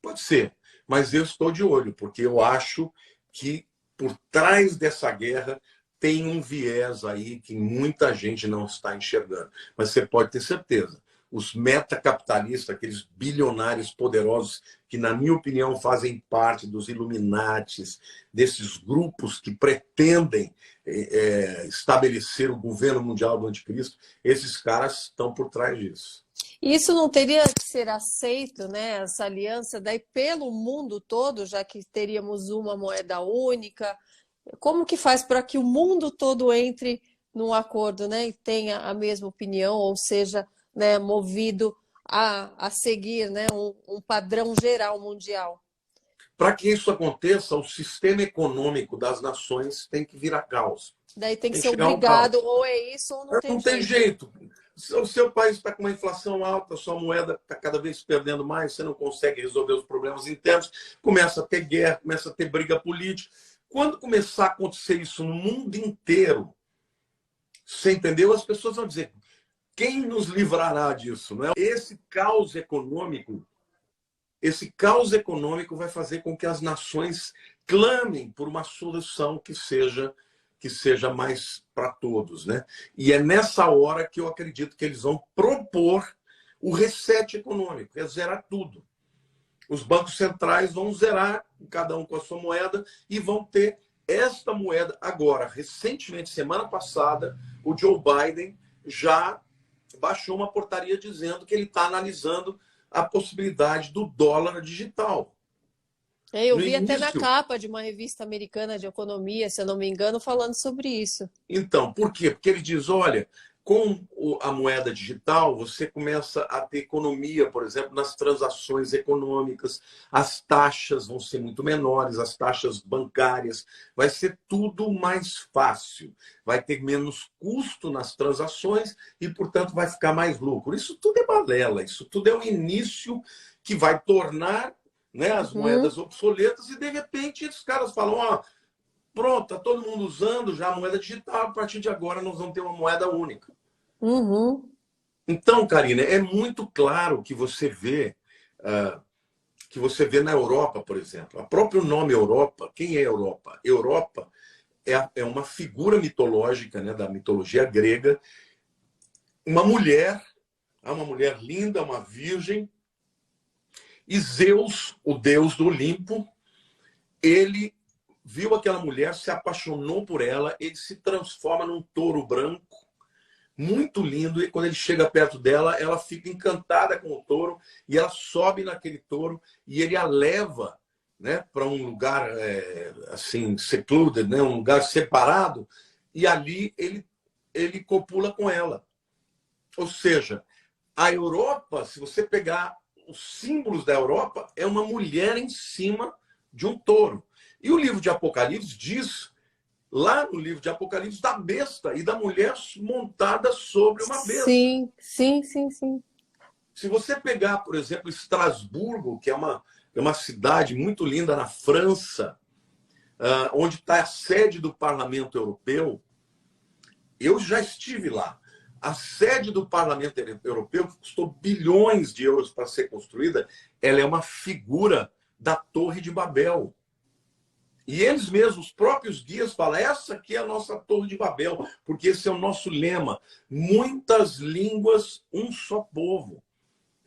Pode ser. Mas eu estou de olho, porque eu acho que por trás dessa guerra tem um viés aí que muita gente não está enxergando. Mas você pode ter certeza. Os metacapitalistas, aqueles bilionários poderosos que, na minha opinião, fazem parte dos Illuminatis, desses grupos que pretendem estabelecer o governo mundial do anticristo, esses caras estão por trás disso. Isso não teria que ser aceito, né, essa aliança daí pelo mundo todo, já que teríamos uma moeda única? Como que faz para que o mundo todo entre num acordo, né, e tenha a mesma opinião, ou seja, né, movido a seguir, né, um padrão geral mundial? Para que isso aconteça, o sistema econômico das nações tem que virar caos. Daí tem que ser obrigado, ou é isso ou não tem jeito. O seu país está com uma inflação alta, a sua moeda está cada vez perdendo mais, você não consegue resolver os problemas internos, começa a ter guerra, começa a ter briga política. Quando começar a acontecer isso no mundo inteiro, você entendeu? As pessoas vão dizer, quem nos livrará disso? Não é? Esse caos econômico vai fazer com que as nações clamem por uma solução que seja mais para todos, né? E é nessa hora que eu acredito que eles vão propor o reset econômico, é zerar tudo. Os bancos centrais vão zerar, cada um com a sua moeda, e vão ter esta moeda agora. Recentemente, semana passada, o Joe Biden já baixou uma portaria dizendo que ele está analisando a possibilidade do dólar digital. Eu vi até na capa de uma revista americana de economia, se eu não me engano, falando sobre isso. Então, por quê? Porque ele diz, olha, com a moeda digital, você começa a ter economia, por exemplo, nas transações econômicas, as taxas vão ser muito menores, as taxas bancárias, vai ser tudo mais fácil, vai ter menos custo nas transações e, portanto, vai ficar mais lucro. Isso tudo é balela, isso tudo é o início que vai tornar, né, as moedas obsoletas e, de repente, os caras falam, ó, pronto, está todo mundo usando já a moeda digital, a partir de agora nós vamos ter uma moeda única. Então, Karina, é muito claro que você vê na Europa, por exemplo. O próprio nome Europa, quem é Europa? Europa é uma figura mitológica, né, da mitologia grega, uma mulher linda, uma virgem, e Zeus, o deus do Olimpo, ele viu aquela mulher, se apaixonou por ela, ele se transforma num touro branco, muito lindo, e quando ele chega perto dela, ela fica encantada com o touro, e ela sobe naquele touro, e ele a leva, né, para um lugar assim, secluded, né, um lugar separado, e ali ele copula com ela. Ou seja, a Europa, se você pegar os símbolos da Europa, é uma mulher em cima de um touro. E o livro de Apocalipse diz, lá no livro de Apocalipse, da besta e da mulher montada sobre uma besta. Sim, sim, sim, sim. Se você pegar, por exemplo, Estrasburgo, que é uma cidade muito linda na França, onde está a sede do Parlamento Europeu, eu já estive lá. A sede do Parlamento Europeu, que custou bilhões de euros para ser construída, ela é uma figura da Torre de Babel. E eles mesmos, os próprios guias, falam, essa aqui é a nossa Torre de Babel, porque esse é o nosso lema. Muitas línguas, um só povo.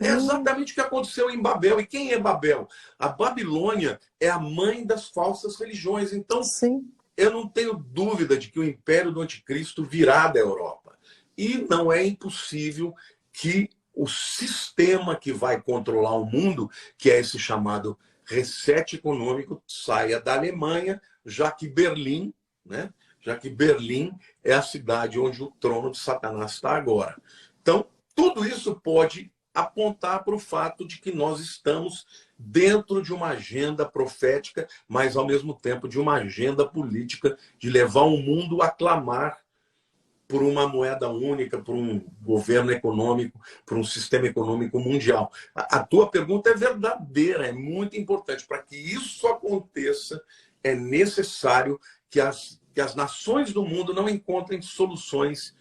É exatamente o que aconteceu em Babel. E quem é Babel? A Babilônia é a mãe das falsas religiões. Então, sim, eu não tenho dúvida de que o império do anticristo virá da Europa. E não é impossível que o sistema que vai controlar o mundo, que é esse chamado reset econômico, saia da Alemanha, já que Berlim, né? Já que Berlim é a cidade onde o trono de Satanás está agora. Então, tudo isso pode apontar para o fato de que nós estamos dentro de uma agenda profética, mas, ao mesmo tempo, de uma agenda política de levar o mundo a clamar por uma moeda única, por um governo econômico, por um sistema econômico mundial. A tua pergunta é verdadeira, é muito importante. Para que isso aconteça, é necessário que as nações do mundo não encontrem soluções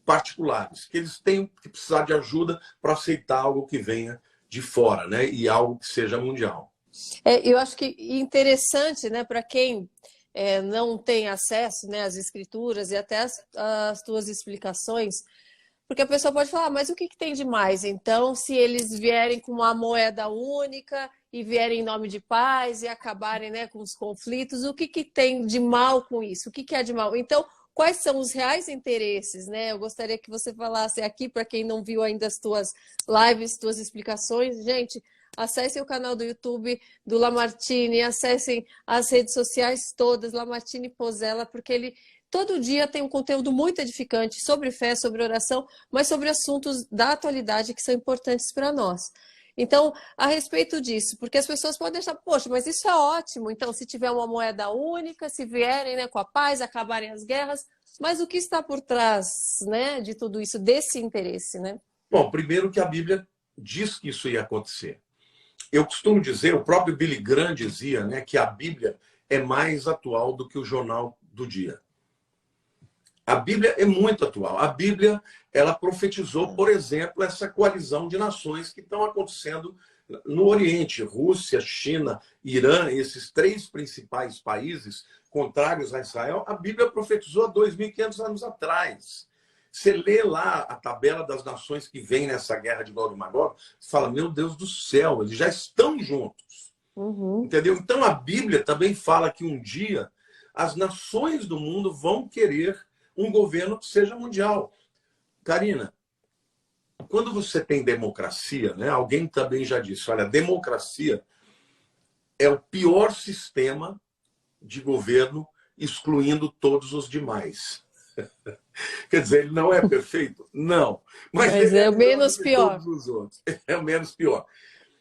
particulares, que eles tenham que precisar de ajuda para aceitar algo que venha de fora, né? E algo que seja mundial. Eu acho que interessante, né, para quem não tem acesso, né, às escrituras e até as tuas explicações, porque a pessoa pode falar, mas o que tem de mais? Então, se eles vierem com uma moeda única e vierem em nome de paz e acabarem, né, com os conflitos, o que tem de mal com isso? O que é de mal? Então, quais são os reais interesses, né? Eu gostaria que você falasse aqui, para quem não viu ainda as tuas lives, tuas explicações. Gente, acessem o canal do YouTube do Lamartine, acessem as redes sociais todas, Lamartine Pozzella, porque ele todo dia tem um conteúdo muito edificante sobre fé, sobre oração, mas sobre assuntos da atualidade que são importantes para nós. Então, a respeito disso, porque as pessoas podem achar, poxa, mas isso é ótimo, então se tiver uma moeda única, se vierem, né, com a paz, acabarem as guerras, mas o que está por trás, né, de tudo isso, desse interesse, né? Bom, primeiro que a Bíblia diz que isso ia acontecer. Eu costumo dizer, o próprio Billy Graham dizia, né, que a Bíblia é mais atual do que o jornal do dia. A Bíblia é muito atual. A Bíblia, ela profetizou, por exemplo, essa coalizão de nações que estão acontecendo No Oriente, Rússia, China, Irã, esses três principais países contrários a Israel, a Bíblia profetizou há 2.500 anos atrás. Você lê lá a tabela das nações que vêm nessa guerra de Gog e Magog, você fala, meu Deus do céu, eles já estão juntos. Entendeu? Então a Bíblia também fala que um dia as nações do mundo vão querer um governo que seja mundial. Karina, quando você tem democracia, né, alguém também já disse, olha, democracia é o pior sistema de governo, excluindo todos os demais. Quer dizer, ele não é perfeito? Não. Mas ele é o menos pior. Todos os outros. É o menos pior.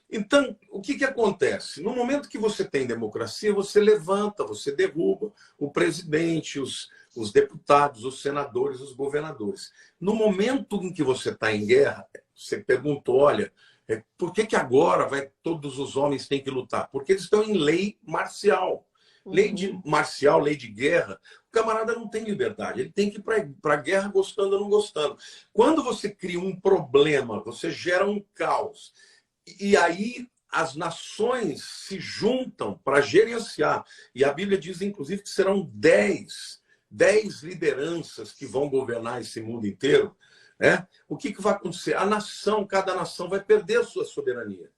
Então, o que acontece? No momento que você tem democracia, você levanta, você derruba o presidente, os deputados, os senadores, os governadores. No momento em que você está em guerra, você perguntou, olha, por que agora todos os homens têm que lutar? Porque eles estão em lei marcial. Lei marcial, lei de guerra, o camarada não tem liberdade. Ele tem que ir para a guerra gostando ou não gostando. Quando você cria um problema, você gera um caos. E aí as nações se juntam para gerenciar. E a Bíblia diz, inclusive, que serão 10 lideranças que vão governar esse mundo inteiro. Né? O que vai acontecer? Cada nação vai perder a sua soberania.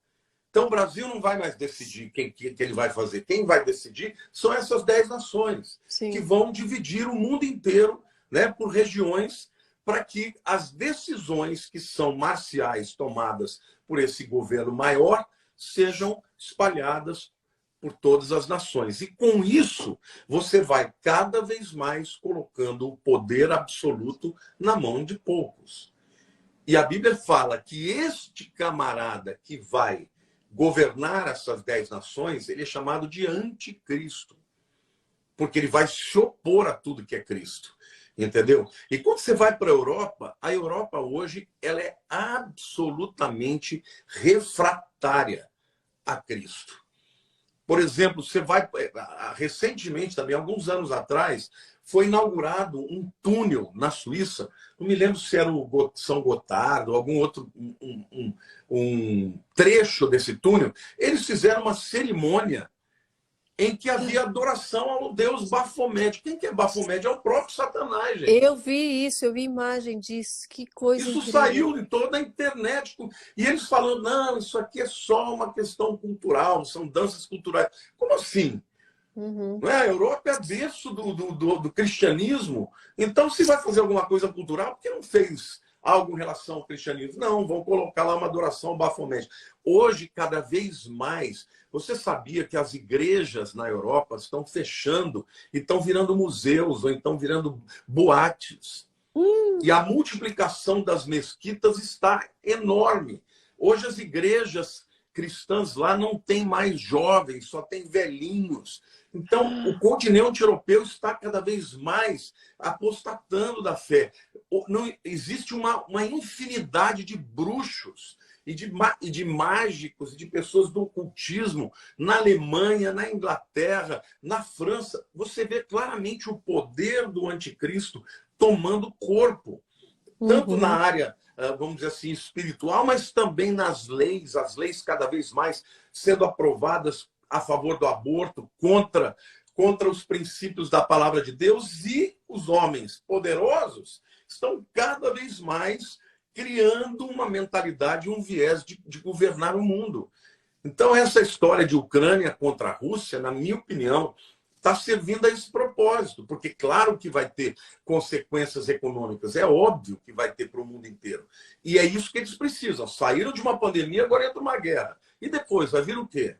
Então o Brasil não vai mais decidir que ele vai fazer. Quem vai decidir são essas 10 nações. Sim. Que vão dividir o mundo inteiro, né, por regiões, para que as decisões que são marciais tomadas por esse governo maior sejam espalhadas por todas as nações. E com isso, você vai cada vez mais colocando o poder absoluto na mão de poucos. E a Bíblia fala que este camarada que vai governar essas 10 nações, ele é chamado de anticristo. Porque ele vai se opor a tudo que é Cristo. Entendeu? E quando você vai para a Europa hoje, ela é absolutamente refratária a Cristo. Por exemplo, você vai... Recentemente, também, alguns anos atrás, foi inaugurado um túnel na Suíça. Não me lembro se era o São Gotardo ou algum outro um trecho desse túnel. Eles fizeram uma cerimônia em que havia adoração ao deus Bafomé. Quem que é Bafomé? É o próprio Satanás, gente. Eu vi isso, eu vi imagem disso. Que coisa Isso incrível. Saiu em toda a internet. E eles falando, não, isso aqui é só uma questão cultural, são danças culturais. Como assim? Não é? A Europa é berço do cristianismo. Então, se vai fazer alguma coisa cultural, por que não fez algo em relação ao cristianismo? Não, vão colocar lá uma adoração ao Bafomé. Hoje, cada vez mais, você sabia que as igrejas na Europa estão fechando e estão virando museus ou então virando boates. E a multiplicação das mesquitas está enorme. Hoje as igrejas cristãs lá não tem mais jovens, só tem velhinhos. Então, o continente europeu está cada vez mais apostatando da fé. Não, existe uma infinidade de bruxos e de mágicos, e de pessoas do ocultismo na Alemanha, na Inglaterra, na França. Você vê claramente o poder do anticristo tomando corpo, tanto na área, vamos dizer assim, espiritual, mas também nas leis, as leis cada vez mais sendo aprovadas a favor do aborto, contra os princípios da palavra de Deus, e os homens poderosos estão cada vez mais criando uma mentalidade, um viés de governar o mundo. Então, essa história de Ucrânia contra a Rússia, na minha opinião, está servindo a esse propósito, porque claro que vai ter consequências econômicas, é óbvio que vai ter para o mundo inteiro. E é isso que eles precisam. Saíram de uma pandemia, agora entra uma guerra. E depois, vai vir o quê?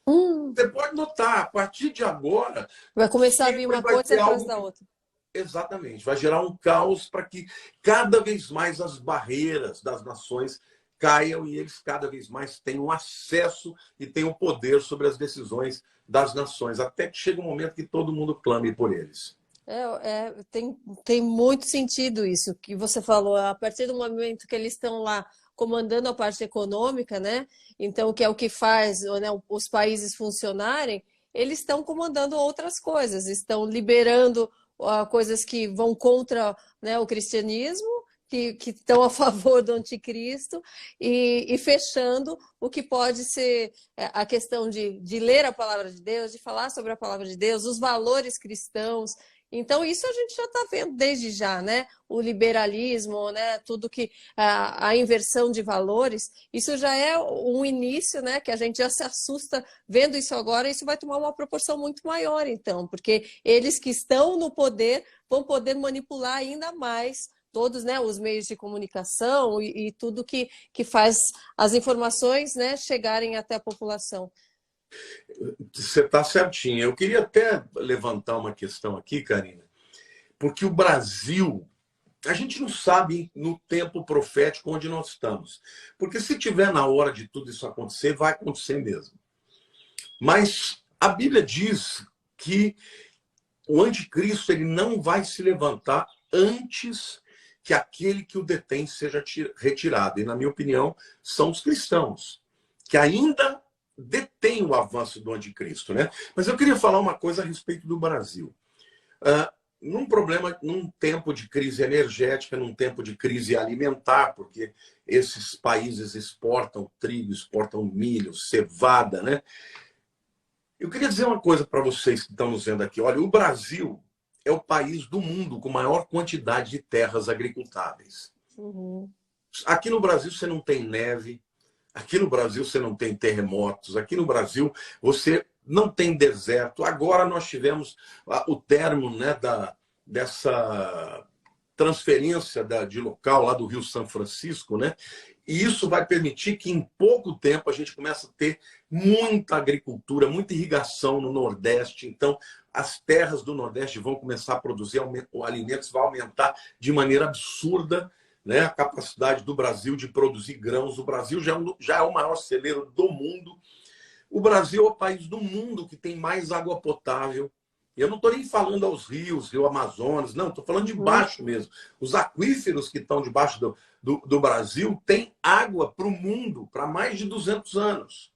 Você pode notar, a partir de agora... Vai começar a vir uma coisa atrás da outra. Exatamente. Vai gerar um caos para que cada vez mais as barreiras das nações caiam e eles cada vez mais tenham acesso e tenham poder sobre as decisões das nações, até que chega um momento que todo mundo clame por eles. Tem muito sentido isso que você falou. A partir do momento que eles estão lá comandando a parte econômica, né? Então, que é o que faz, né, os países funcionarem, eles estão comandando outras coisas, estão liberando coisas que vão contra, né, o cristianismo, que estão a favor do anticristo e fechando o que pode ser a questão de ler a palavra de Deus, de falar sobre a palavra de Deus, os valores cristãos. Então, isso a gente já está vendo desde já, né? O liberalismo, né? Tudo que a inversão de valores, isso já é um início, né? Que a gente já se assusta vendo isso agora, isso vai tomar uma proporção muito maior, então, porque eles que estão no poder vão poder manipular ainda mais todos, né, os meios de comunicação e tudo que faz as informações, né, chegarem até a população. Você está certinho. Eu queria até levantar uma questão aqui, Karina, porque o Brasil, a gente não sabe no tempo profético onde nós estamos. Porque se tiver na hora de tudo isso acontecer, vai acontecer mesmo. Mas a Bíblia diz que o anticristo ele não vai se levantar antes que aquele que o detém seja retirado. E, na minha opinião, são os cristãos, que ainda detêm o avanço do anticristo, né? Mas eu queria falar uma coisa a respeito do Brasil. Num tempo de crise energética, num tempo de crise alimentar, porque esses países exportam trigo, exportam milho, cevada, né? Eu queria dizer uma coisa para vocês que estão nos vendo aqui. Olha, o Brasil é o país do mundo com maior quantidade de terras agricultáveis. Uhum. Aqui no Brasil você não tem neve, aqui no Brasil você não tem terremotos, aqui no Brasil você não tem deserto. Agora nós tivemos o término, né, dessa transferência de local lá do Rio São Francisco, né? E isso vai permitir que em pouco tempo a gente comece a ter muita agricultura, muita irrigação no Nordeste. Então, as terras do Nordeste vão começar a produzir alimentos, vai aumentar de maneira absurda, né, a capacidade do Brasil de produzir grãos. O Brasil já é o maior celeiro do mundo. O Brasil é o país do mundo que tem mais água potável. Eu não estou nem falando aos rios, Rio Amazonas, não, estou falando de baixo mesmo. Os aquíferos que estão debaixo do Brasil têm água para o mundo, para mais de 200 anos.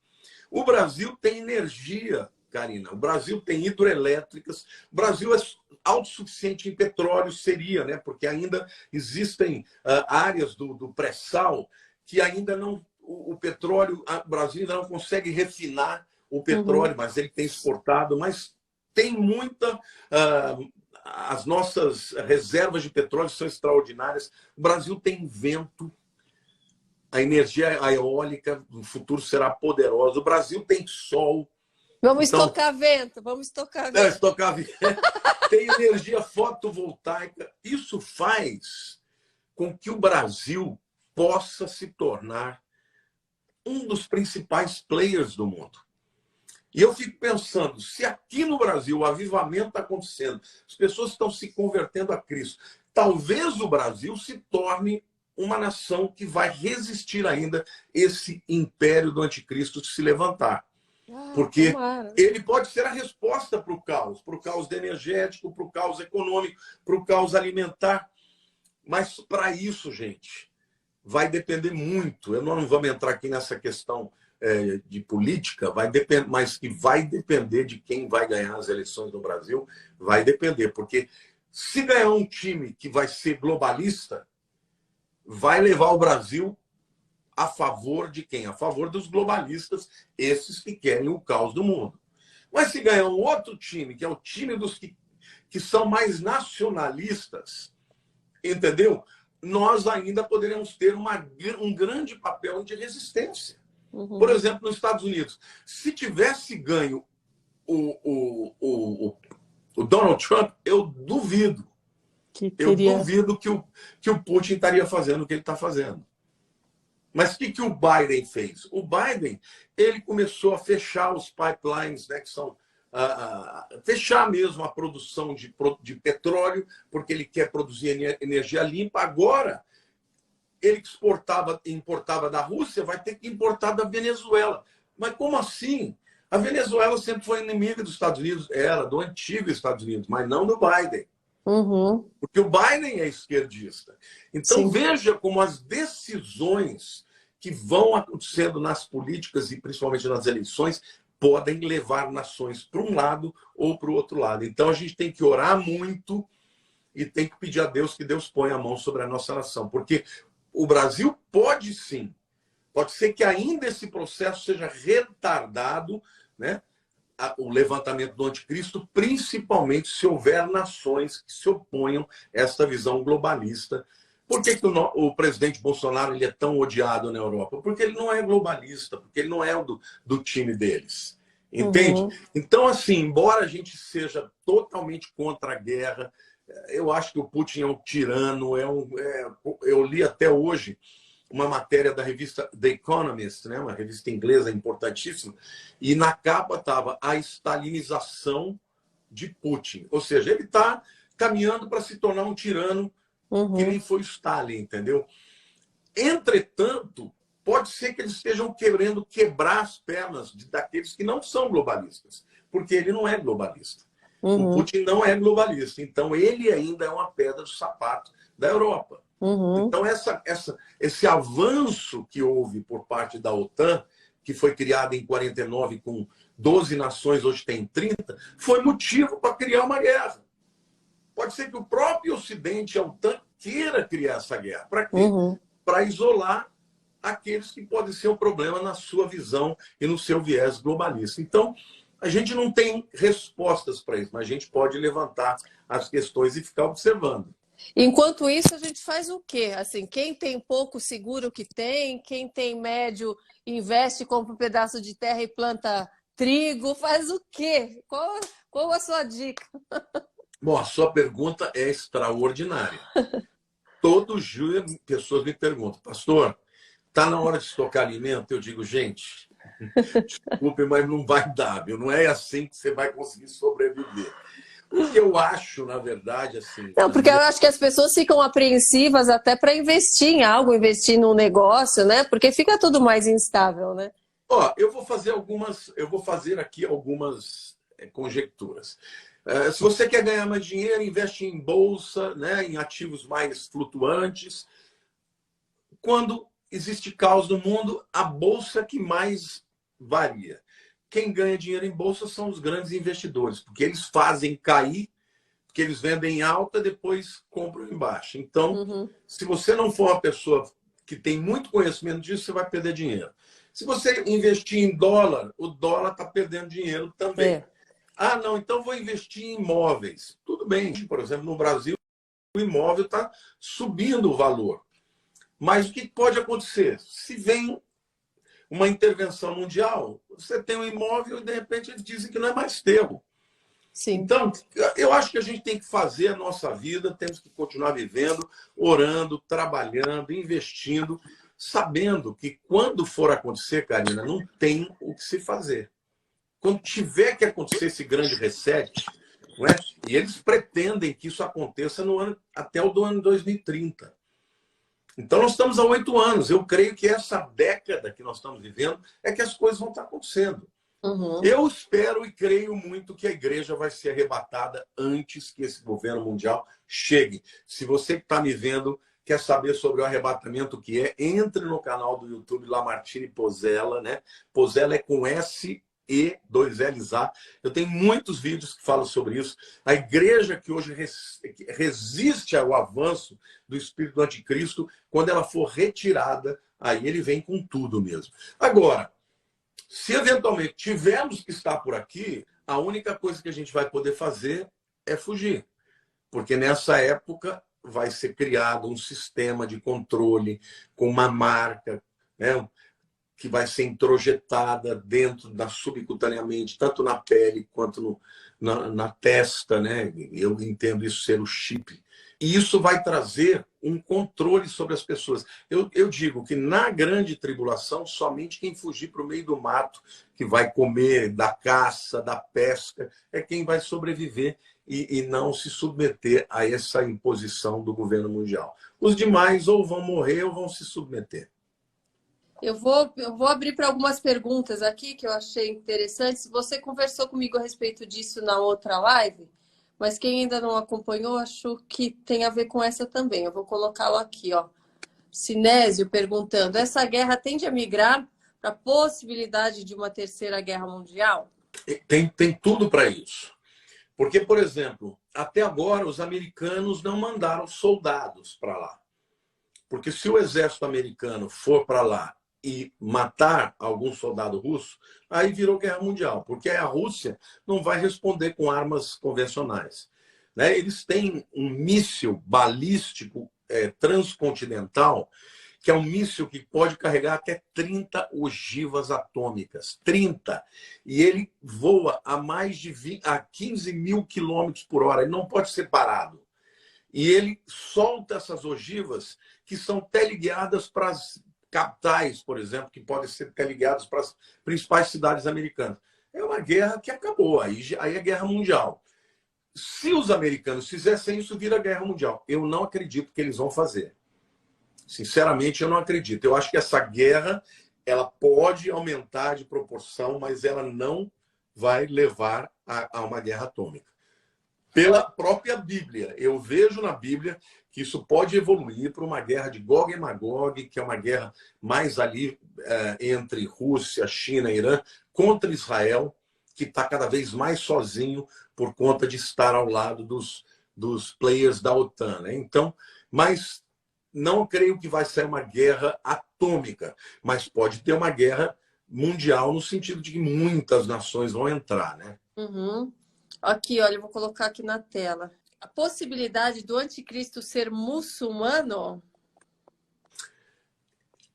O Brasil tem energia, Karina. O Brasil tem hidroelétricas. O Brasil é autossuficiente em petróleo, seria, né? Porque ainda existem áreas do pré-sal que ainda não... O petróleo, o Brasil ainda não consegue refinar o petróleo, mas ele tem exportado, mas tem muita... as nossas reservas de petróleo são extraordinárias. O Brasil tem vento, a energia eólica no futuro será poderosa. O Brasil tem sol. Vamos estocar vento, vamos estocar vento. Estocar vento. Tem energia fotovoltaica. Isso faz com que o Brasil possa se tornar um dos principais players do mundo. E eu fico pensando, se aqui no Brasil o avivamento está acontecendo, as pessoas estão se convertendo a Cristo, talvez o Brasil se torne uma nação que vai resistir ainda esse império do anticristo se levantar. Porque ele pode ser a resposta para o caos energético, para o caos econômico, para o caos alimentar. Mas para isso, gente, vai depender muito. Eu não vamos entrar aqui nessa questão de política, mas que vai depender de quem vai ganhar as eleições no Brasil, vai depender. Porque se ganhar um time que vai ser globalista, vai levar o Brasil a favor de quem? A favor dos globalistas, esses que querem o caos do mundo. Mas se ganhar um outro time, que é o time dos que são mais nacionalistas, entendeu? Nós ainda poderemos ter um grande papel de resistência. Por exemplo, nos Estados Unidos, se tivesse ganho o Donald Trump, eu duvido. Eu duvido que o Putin estaria fazendo o que ele está fazendo. Mas o que o Biden fez? O Biden ele começou a fechar os pipelines, né, que são fechar mesmo a produção de petróleo, porque ele quer produzir energia limpa. Agora, ele que importava da Rússia, vai ter que importar da Venezuela. Mas como assim? A Venezuela sempre foi inimiga dos Estados Unidos, do antigo Estados Unidos, mas não do Biden. Porque o Biden é esquerdista. Então, sim, veja como as decisões que vão acontecendo nas políticas e principalmente nas eleições podem levar nações para um lado ou para o outro lado. Então, a gente tem que orar muito, e tem que pedir a Deus que Deus ponha a mão sobre a nossa nação. Porque o Brasil pode sim, pode ser que ainda esse processo seja retardado, né? O levantamento do anticristo, principalmente se houver nações que se oponham a essa visão globalista. Por que o presidente Bolsonaro ele é tão odiado na Europa? Porque ele não é globalista, porque ele não é do time deles. Entende? Uhum. Então, assim, embora a gente seja totalmente contra a guerra, eu acho que o Putin é um tirano. Eu li até hoje uma matéria da revista The Economist, né, uma revista inglesa importantíssima, e na capa estava a stalinização de Putin. Ou seja, ele está caminhando para se tornar um tirano que nem foi Stalin, entendeu? Entretanto, pode ser que eles estejam querendo quebrar as pernas daqueles que não são globalistas, porque ele não é globalista. O Putin não é globalista, então ele ainda é uma pedra do sapato da Europa. Então, esse avanço que houve por parte da OTAN, que foi criada em 49 com 12 nações, hoje tem 30, foi motivo para criar uma guerra. Pode ser que o próprio Ocidente, a OTAN, queira criar essa guerra. Para quê? Para isolar aqueles que podem ser um problema na sua visão e no seu viés globalista. Então, a gente não tem respostas para isso, mas a gente pode levantar as questões e ficar observando. Enquanto isso, a gente faz o quê? Assim, quem tem pouco segura o que tem, quem tem médio investe, compra um pedaço de terra e planta trigo, faz o quê? Qual a sua dica? Bom, a sua pergunta é extraordinária. Todo dia pessoas me perguntam, pastor, está na hora de estocar alimento? Eu digo, gente, desculpe, mas não vai dar, viu? Não é assim que você vai conseguir sobreviver. O que eu acho, na verdade, assim... Não, porque eu acho que as pessoas ficam apreensivas até para investir em algo, investir num negócio, né? Porque fica tudo mais instável, né? Ó, eu vou fazer aqui algumas conjecturas. Se você quer ganhar mais dinheiro, investe em bolsa, né, em ativos mais flutuantes. Quando existe caos no mundo, a bolsa que mais varia. Quem ganha dinheiro em bolsa são os grandes investidores, porque eles fazem cair, porque eles vendem em alta, depois compram em baixa. Então, se você não for uma pessoa que tem muito conhecimento disso, você vai perder dinheiro. Se você investir em dólar, o dólar está perdendo dinheiro também. Ah, não, então vou investir em imóveis. Tudo bem, por exemplo, no Brasil, o imóvel está subindo o valor. Mas o que pode acontecer? Se vem uma intervenção mundial, você tem um imóvel e, de repente, eles dizem que não é mais teu. Sim. Então, eu acho que a gente tem que fazer a nossa vida, temos que continuar vivendo, orando, trabalhando, investindo, sabendo que quando for acontecer, Karina, não tem o que se fazer. Quando tiver que acontecer esse grande reset, não é? E eles pretendem que isso aconteça até o ano 2030. Então, nós estamos há 8 anos. Eu creio que essa década que nós estamos vivendo é que as coisas vão estar acontecendo. Eu espero e creio muito que a igreja vai ser arrebatada antes que esse governo mundial chegue. Se você que está me vendo quer saber sobre o arrebatamento, o que é, entre no canal do YouTube Lamartine Pozzella, né? Pozzella é com S e 2 L's A. Eu tenho muitos vídeos que falam sobre isso. A igreja que hoje resiste ao avanço do espírito do anticristo, quando ela for retirada, aí ele vem com tudo mesmo. Agora, se eventualmente tivermos que estar por aqui, a única coisa que a gente vai poder fazer é fugir. Porque nessa época vai ser criado um sistema de controle com uma marca, né, que vai ser introjetada dentro subcutaneamente, tanto na pele quanto na testa, né? Eu entendo isso ser o chip. E isso vai trazer um controle sobre as pessoas. Eu digo que na grande tribulação, somente quem fugir para o meio do mato, que vai comer da caça, da pesca, é quem vai sobreviver e não se submeter a essa imposição do governo mundial. Os demais ou vão morrer ou vão se submeter. Eu vou abrir para algumas perguntas aqui que eu achei interessantes. Você conversou comigo a respeito disso na outra live, mas quem ainda não acompanhou, acho que tem a ver com essa também. Eu vou colocá-lo aqui, ó. Sinésio perguntando: essa guerra tende a migrar para a possibilidade de uma terceira guerra mundial? Tem tudo para isso. Porque, por exemplo, até agora os americanos não mandaram soldados para lá. Porque se o exército americano for para lá e matar algum soldado russo, aí virou guerra mundial, porque a Rússia não vai responder com armas convencionais. Né? Eles têm um míssil balístico transcontinental, que é um míssil que pode carregar até 30 ogivas atômicas. 30. E ele voa a mais de 15 mil quilômetros por hora. Ele não pode ser parado. E ele solta essas ogivas que são teleguiadas para as capitais, por exemplo, que podem ser teleguiadas para as principais cidades americanas. É uma guerra que acabou. Aí é guerra mundial. Se os americanos fizessem isso, vira guerra mundial. Eu não acredito que eles vão fazer. Sinceramente, eu não acredito. Eu acho que essa guerra ela pode aumentar de proporção, mas ela não vai levar a uma guerra atômica. Pela própria Bíblia. Eu vejo na Bíblia que isso pode evoluir para uma guerra de Gog e Magog, que é uma guerra mais ali entre Rússia, China e Irã, contra Israel, que está cada vez mais sozinho por conta de estar ao lado dos players da OTAN. Né? Então, mas não creio que vai ser uma guerra atômica, mas pode ter uma guerra mundial no sentido de que muitas nações vão entrar. Né? Uhum. Aqui, olha, eu vou colocar aqui na tela. A possibilidade do anticristo ser muçulmano?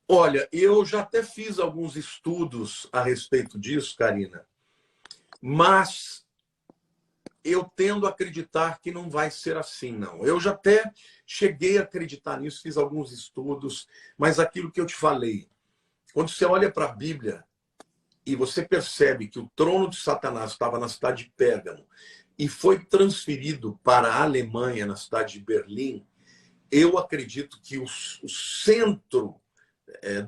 Olha, eu já até fiz alguns estudos a respeito disso, Karina, mas eu tendo a acreditar que não vai ser assim, não. Eu já até cheguei a acreditar nisso, fiz alguns estudos, mas aquilo que eu te falei, quando você olha para a Bíblia e você percebe que o trono de Satanás estava na cidade de Pérgamo e foi transferido para a Alemanha, na cidade de Berlim, eu acredito que o centro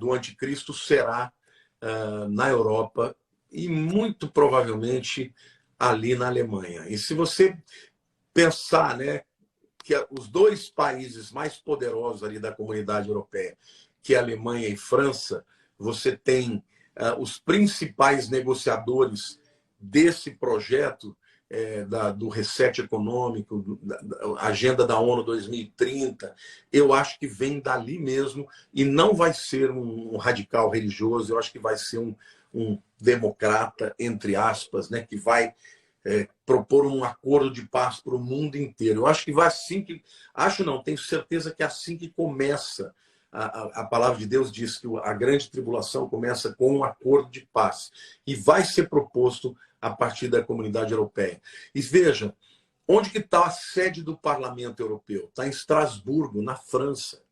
do anticristo será na Europa e muito provavelmente ali na Alemanha. E se você pensar, né, que os dois países mais poderosos ali da comunidade europeia, que é a Alemanha e França, você tem os principais negociadores desse projeto do reset econômico, da agenda da ONU 2030, eu acho que vem dali mesmo e não vai ser um radical religioso, eu acho que vai ser um democrata, entre aspas, né, que vai propor um acordo de paz para o mundo inteiro. Eu acho que vai assim que... Acho não, tenho certeza que é assim que começa. A palavra de Deus diz que a grande tribulação começa com um acordo de paz. E vai ser proposto a partir da comunidade europeia. E veja, onde que está a sede do Parlamento Europeu? Está em Estrasburgo, na França.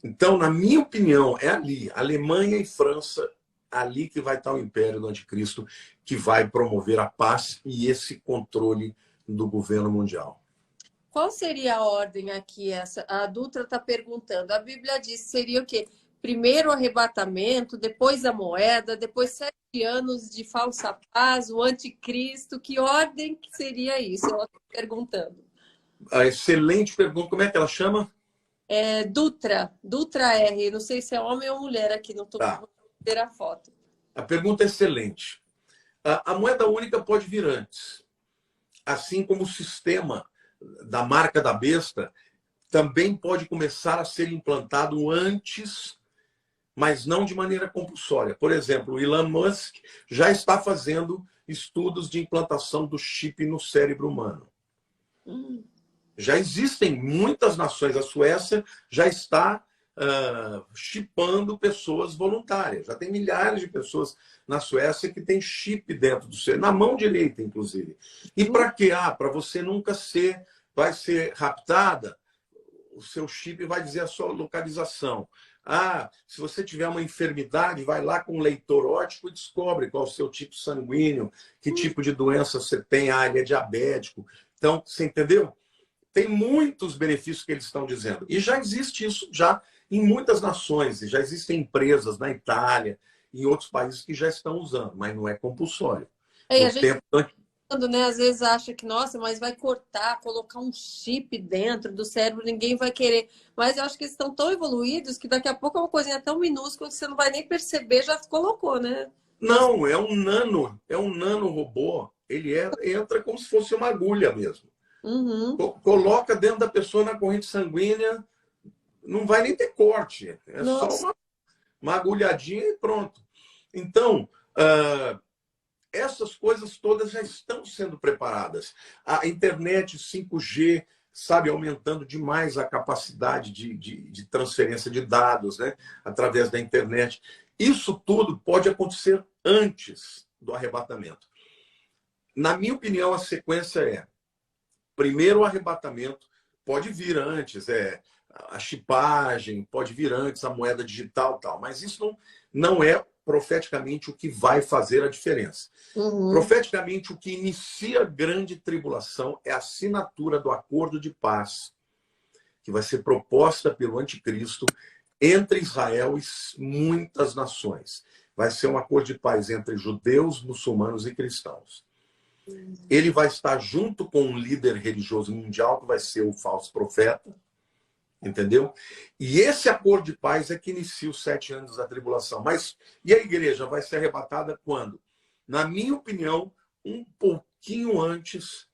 Então, na minha opinião, é ali, Alemanha e França, ali que vai estar o império do anticristo, que vai promover a paz e esse controle do governo mundial. Qual seria a ordem aqui? A Dutra está perguntando. A Bíblia diz que seria o quê? Primeiro o arrebatamento, depois a moeda, depois 7 anos de falsa paz, o anticristo. Que ordem que seria isso? Ela está perguntando. Excelente pergunta. Como é que ela chama? Dutra R. Não sei se é homem ou mulher aqui, não estou Tá. ver a foto. A pergunta é excelente. A moeda única pode vir antes. Assim como o sistema da marca da besta também pode começar a ser implantado antes, mas não de maneira compulsória. Por exemplo, o Elon Musk já está fazendo estudos de implantação do chip no cérebro humano. Já existem muitas nações. A Suécia já está chipando pessoas voluntárias. Já tem milhares de pessoas na Suécia que tem chip dentro do cérebro, na mão direita, inclusive. E para quê? Para você nunca vai ser raptada, o seu chip vai dizer a sua localização. Se você tiver uma enfermidade, vai lá com um leitor óptico e descobre qual é o seu tipo sanguíneo, que tipo de doença você tem. Ele é diabético. Então, você entendeu? Tem muitos benefícios que eles estão dizendo. E já existe isso já em muitas nações. E já existem empresas na Itália e em outros países que já estão usando, mas não é compulsório. A gente... Né? Às vezes acha que, nossa, mas vai cortar, colocar um chip dentro do cérebro, ninguém vai querer. Mas eu acho que eles estão tão evoluídos que daqui a pouco é uma coisinha tão minúscula que você não vai nem perceber, já colocou, né? Não, é um nano robô. Ele entra como se fosse uma agulha mesmo. Uhum. Coloca dentro da pessoa na corrente sanguínea, não vai nem ter corte. É só Nossa. uma agulhadinha e pronto. Então, essas coisas todas já estão sendo preparadas. A internet 5G, sabe, aumentando demais a capacidade de transferência de dados, né, através da internet. Isso tudo pode acontecer antes do arrebatamento. Na minha opinião, a sequência é: primeiro o arrebatamento, pode vir antes, a chipagem, pode vir antes a moeda digital, tal, mas isso não é profeticamente o que vai fazer a diferença. Uhum. Profeticamente, o que inicia a grande tribulação é a assinatura do acordo de paz, que vai ser proposta pelo anticristo entre Israel e muitas nações. Vai ser um acordo de paz entre judeus, muçulmanos e cristãos. Ele vai estar junto com um líder religioso mundial, que vai ser o falso profeta, entendeu? E esse acordo de paz é que inicia os 7 anos da tribulação. Mas e a igreja vai ser arrebatada quando? Na minha opinião, um pouquinho antes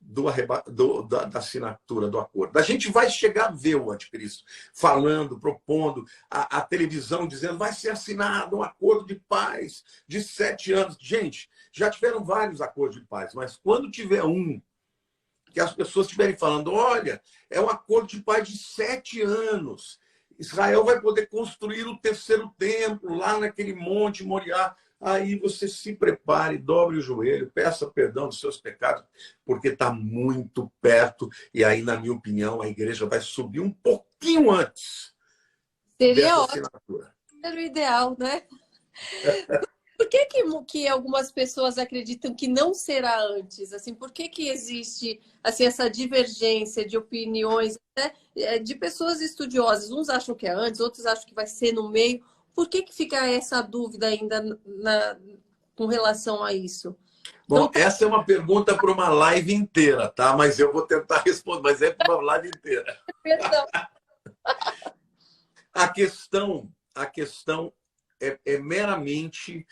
da assinatura do acordo. A gente vai chegar a ver o anticristo falando, propondo, a televisão dizendo: vai ser assinado um acordo de paz de 7 anos. Gente, já tiveram vários acordos de paz, mas quando tiver um que as pessoas estiverem falando: olha, é um acordo de paz de 7 anos, Israel vai poder construir o 3º templo lá naquele monte Moriá. Aí você se prepare, dobre o joelho, peça perdão dos seus pecados, porque está muito perto. E aí, na minha opinião, a igreja vai subir um pouquinho antes Seria dessa ótimo, assinatura. era o ideal, né? Por que algumas pessoas acreditam que não será antes? Assim, por que existe assim, essa divergência de opiniões, né, de pessoas estudiosas? Uns acham que é antes, outros acham que vai ser no meio. Por que fica essa dúvida ainda com relação a isso? Bom, essa é uma pergunta para uma live inteira, tá? Mas eu vou tentar responder, mas é para uma live inteira. Perdão. A questão é meramente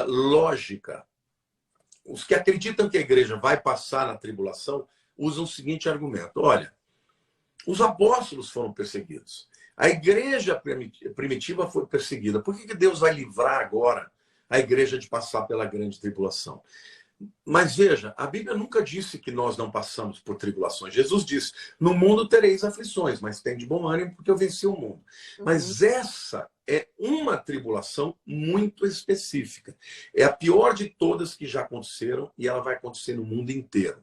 lógica. Os que acreditam que a igreja vai passar na tribulação usam o seguinte argumento: olha, os apóstolos foram perseguidos. A igreja primitiva foi perseguida. Por que Deus vai livrar agora a igreja de passar pela grande tribulação? Mas veja, a Bíblia nunca disse que nós não passamos por tribulações. Jesus disse: no mundo tereis aflições, mas tem de bom ânimo porque eu venci o mundo. Mas essa é uma tribulação muito específica. É a pior de todas que já aconteceram e ela vai acontecer no mundo inteiro.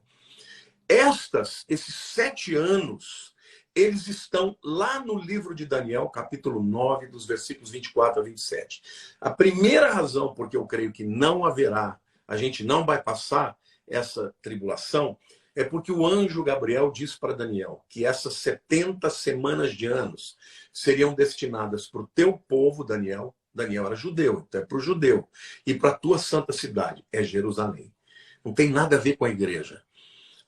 Esses 7 anos, eles estão lá no livro de Daniel, capítulo 9, dos versículos 24 a 27. A primeira razão porque eu creio que não haverá, a gente não vai passar essa tribulação, é porque o anjo Gabriel disse para Daniel que essas 70 semanas de anos seriam destinadas para o teu povo, Daniel. Daniel era judeu, então é para o judeu. E para a tua santa cidade, é Jerusalém. Não tem nada a ver com a igreja.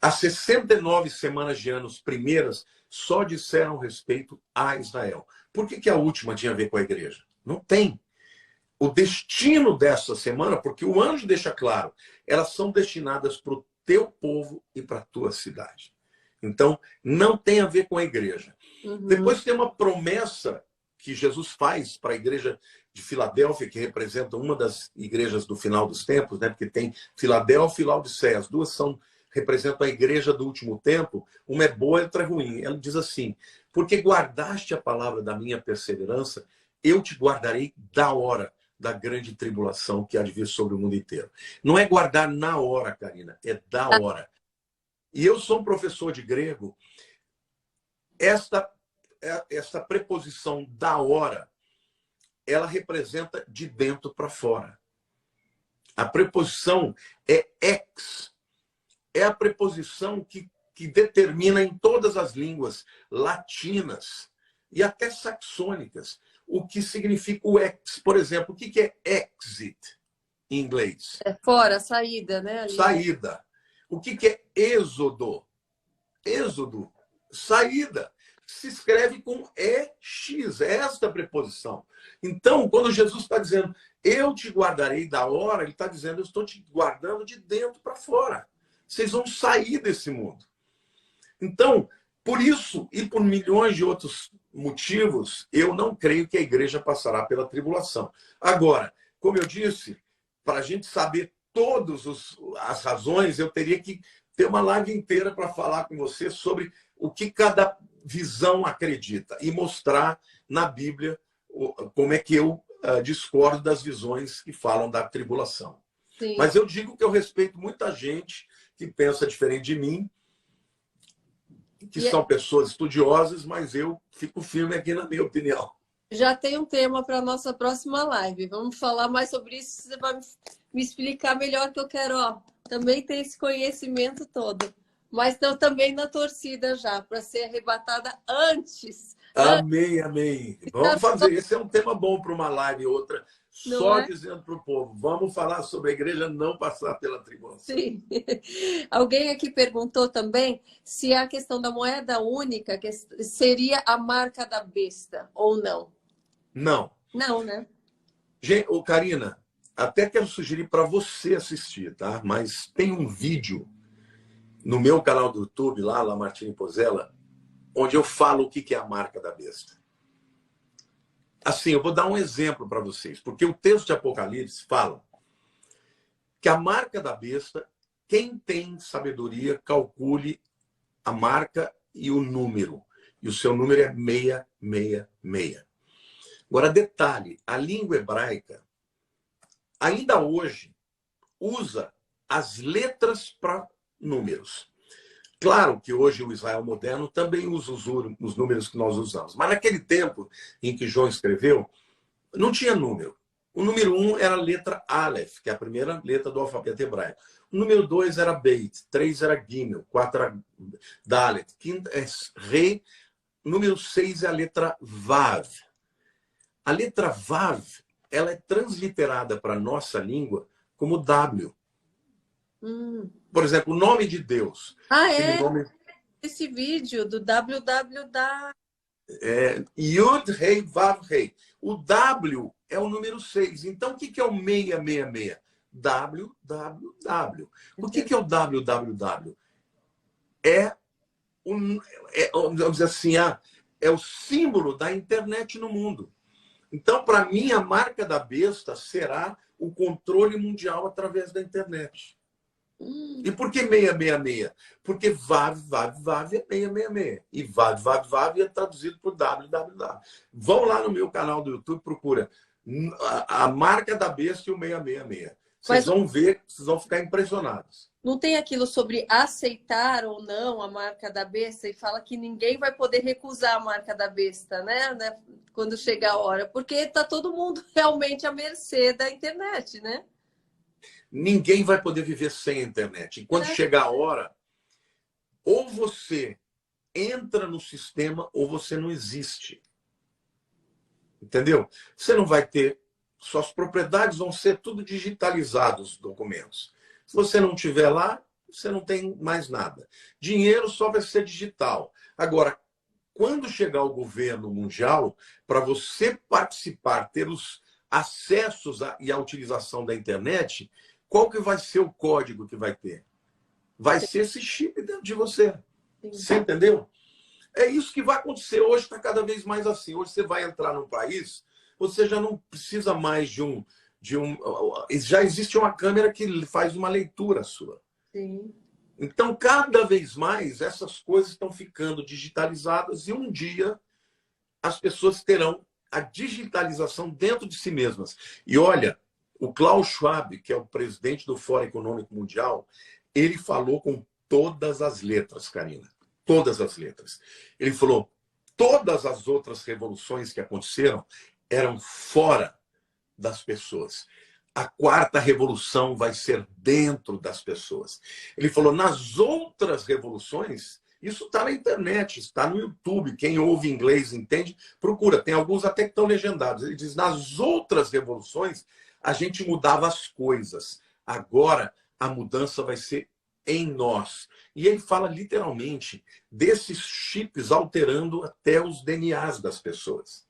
As 69 semanas de anos primeiras só disseram respeito a Israel. Por que a última tinha a ver com a igreja? Não tem. O destino dessa semana, porque o anjo deixa claro, elas são destinadas para o teu povo e para a tua cidade. Então, não tem a ver com a igreja. Depois tem uma promessa que Jesus faz para a igreja de Filadélfia, que representa uma das igrejas do final dos tempos, né? Porque tem Filadélfia e Laodiceia. As duas representam a igreja do último tempo. Uma é boa e outra é ruim. Ela diz assim: porque guardaste a palavra da minha perseverança, eu te guardarei da hora da grande tribulação que há de vir sobre o mundo inteiro. Não é guardar na hora, Karina, é da hora. E eu sou um professor de grego. Essa preposição da hora, ela representa de dentro para fora. A preposição é ex. É a preposição que determina em todas as línguas latinas e até saxônicas o que significa o ex. Por exemplo, o que é exit em inglês? É fora, saída, né? Ali. Saída. O que é êxodo? Êxodo, saída. Se escreve com EX. X, é esta preposição. Então, quando Jesus está dizendo, eu te guardarei da hora, ele está dizendo, eu estou te guardando de dentro para fora. Vocês vão sair desse mundo. Então, por isso e por milhões de outros motivos, eu não creio que a igreja passará pela tribulação. Agora, como eu disse, para a gente saber todas as razões, eu teria que ter uma live inteira para falar com você sobre o que cada visão acredita e mostrar na Bíblia como é que eu discordo das visões que falam da tribulação. Sim. Mas eu digo que eu respeito muita gente que pensa diferente de mim, que são pessoas estudiosas, mas eu fico firme aqui na minha opinião. Já tem um tema para a nossa próxima live. Vamos falar mais sobre isso. Você vai me explicar melhor, que eu quero também ter esse conhecimento todo. Mas estou também na torcida já, para ser arrebatada antes. Amém, amém. Vamos fazer. Esse é um tema bom para uma live e outra. Só dizendo para o povo, vamos falar sobre a igreja não passar pela tribulação. Sim. Alguém aqui perguntou também se a questão da moeda única seria a marca da besta ou não. Não. Não, né? Gente, Karina, até quero sugerir para você assistir, tá? Mas tem um vídeo no meu canal do YouTube, lá Lamartine Pozzella, onde eu falo o que é a marca da besta. Assim, eu vou dar um exemplo para vocês, porque o texto de Apocalipse fala que a marca da besta, quem tem sabedoria, calcule a marca e o número. E o seu número é 666. Agora, detalhe, a língua hebraica, ainda hoje, usa as letras para números. Claro que hoje o Israel moderno também usa os números que nós usamos. Mas naquele tempo em que João escreveu, não tinha número. O número 1 era a letra Aleph, que é a primeira letra do alfabeto hebraico. O número 2 era Beit, 3 era Gimel, 4 era Dalet, 5 é Re, número 6 é a letra Vav. A letra Vav, ela é transliterada para a nossa língua como W. Por exemplo, o nome de Deus. É? Nome... Esse vídeo do www. Yud, Rei, Vav, Rei. O W é o número 6. Então, o que é o 666? www. O que é o www? Vamos dizer assim, é o símbolo da internet no mundo. Então, para mim, a marca da besta será o controle mundial através da internet. E por que 666? Porque Vav, Vav, Vav é 666. E Vav, Vav, Vav é traduzido por www. Vão lá no meu canal do YouTube, procura a marca da besta e o 666. Vocês vão ver, vocês vão ficar impressionados. Não tem aquilo sobre aceitar ou não a marca da besta, e fala que ninguém vai poder recusar a marca da besta, né? Quando chegar a hora. Porque está todo mundo realmente à mercê da internet, né? Ninguém vai poder viver sem a internet. E quando chegar a hora, ou você entra no sistema ou você não existe. Entendeu? Você não vai ter... Suas propriedades vão ser tudo digitalizados, os documentos. Se você não tiver lá, você não tem mais nada. Dinheiro só vai ser digital. Agora, quando chegar o governo mundial, para você participar, ter os acessos e a utilização da internet... Qual que vai ser o código que vai ter? Vai ser esse chip dentro de você. Você entendeu? É isso que vai acontecer. Hoje está cada vez mais assim. Hoje você vai entrar num país, você já não precisa mais já existe uma câmera que faz uma leitura sua. Sim. Então, cada vez mais, essas coisas estão ficando digitalizadas e um dia as pessoas terão a digitalização dentro de si mesmas. E olha, o Klaus Schwab, que é o presidente do Fórum Econômico Mundial, ele falou com todas as letras, Karina. Todas as letras. Ele falou, todas as outras revoluções que aconteceram eram fora das pessoas. A quarta revolução vai ser dentro das pessoas. Ele falou, nas outras revoluções, isso está na internet, está no YouTube. Quem ouve inglês entende, procura. Tem alguns até que estão legendados. Ele diz, nas outras revoluções, a gente mudava as coisas. Agora, a mudança vai ser em nós. E ele fala literalmente desses chips alterando até os DNAs das pessoas.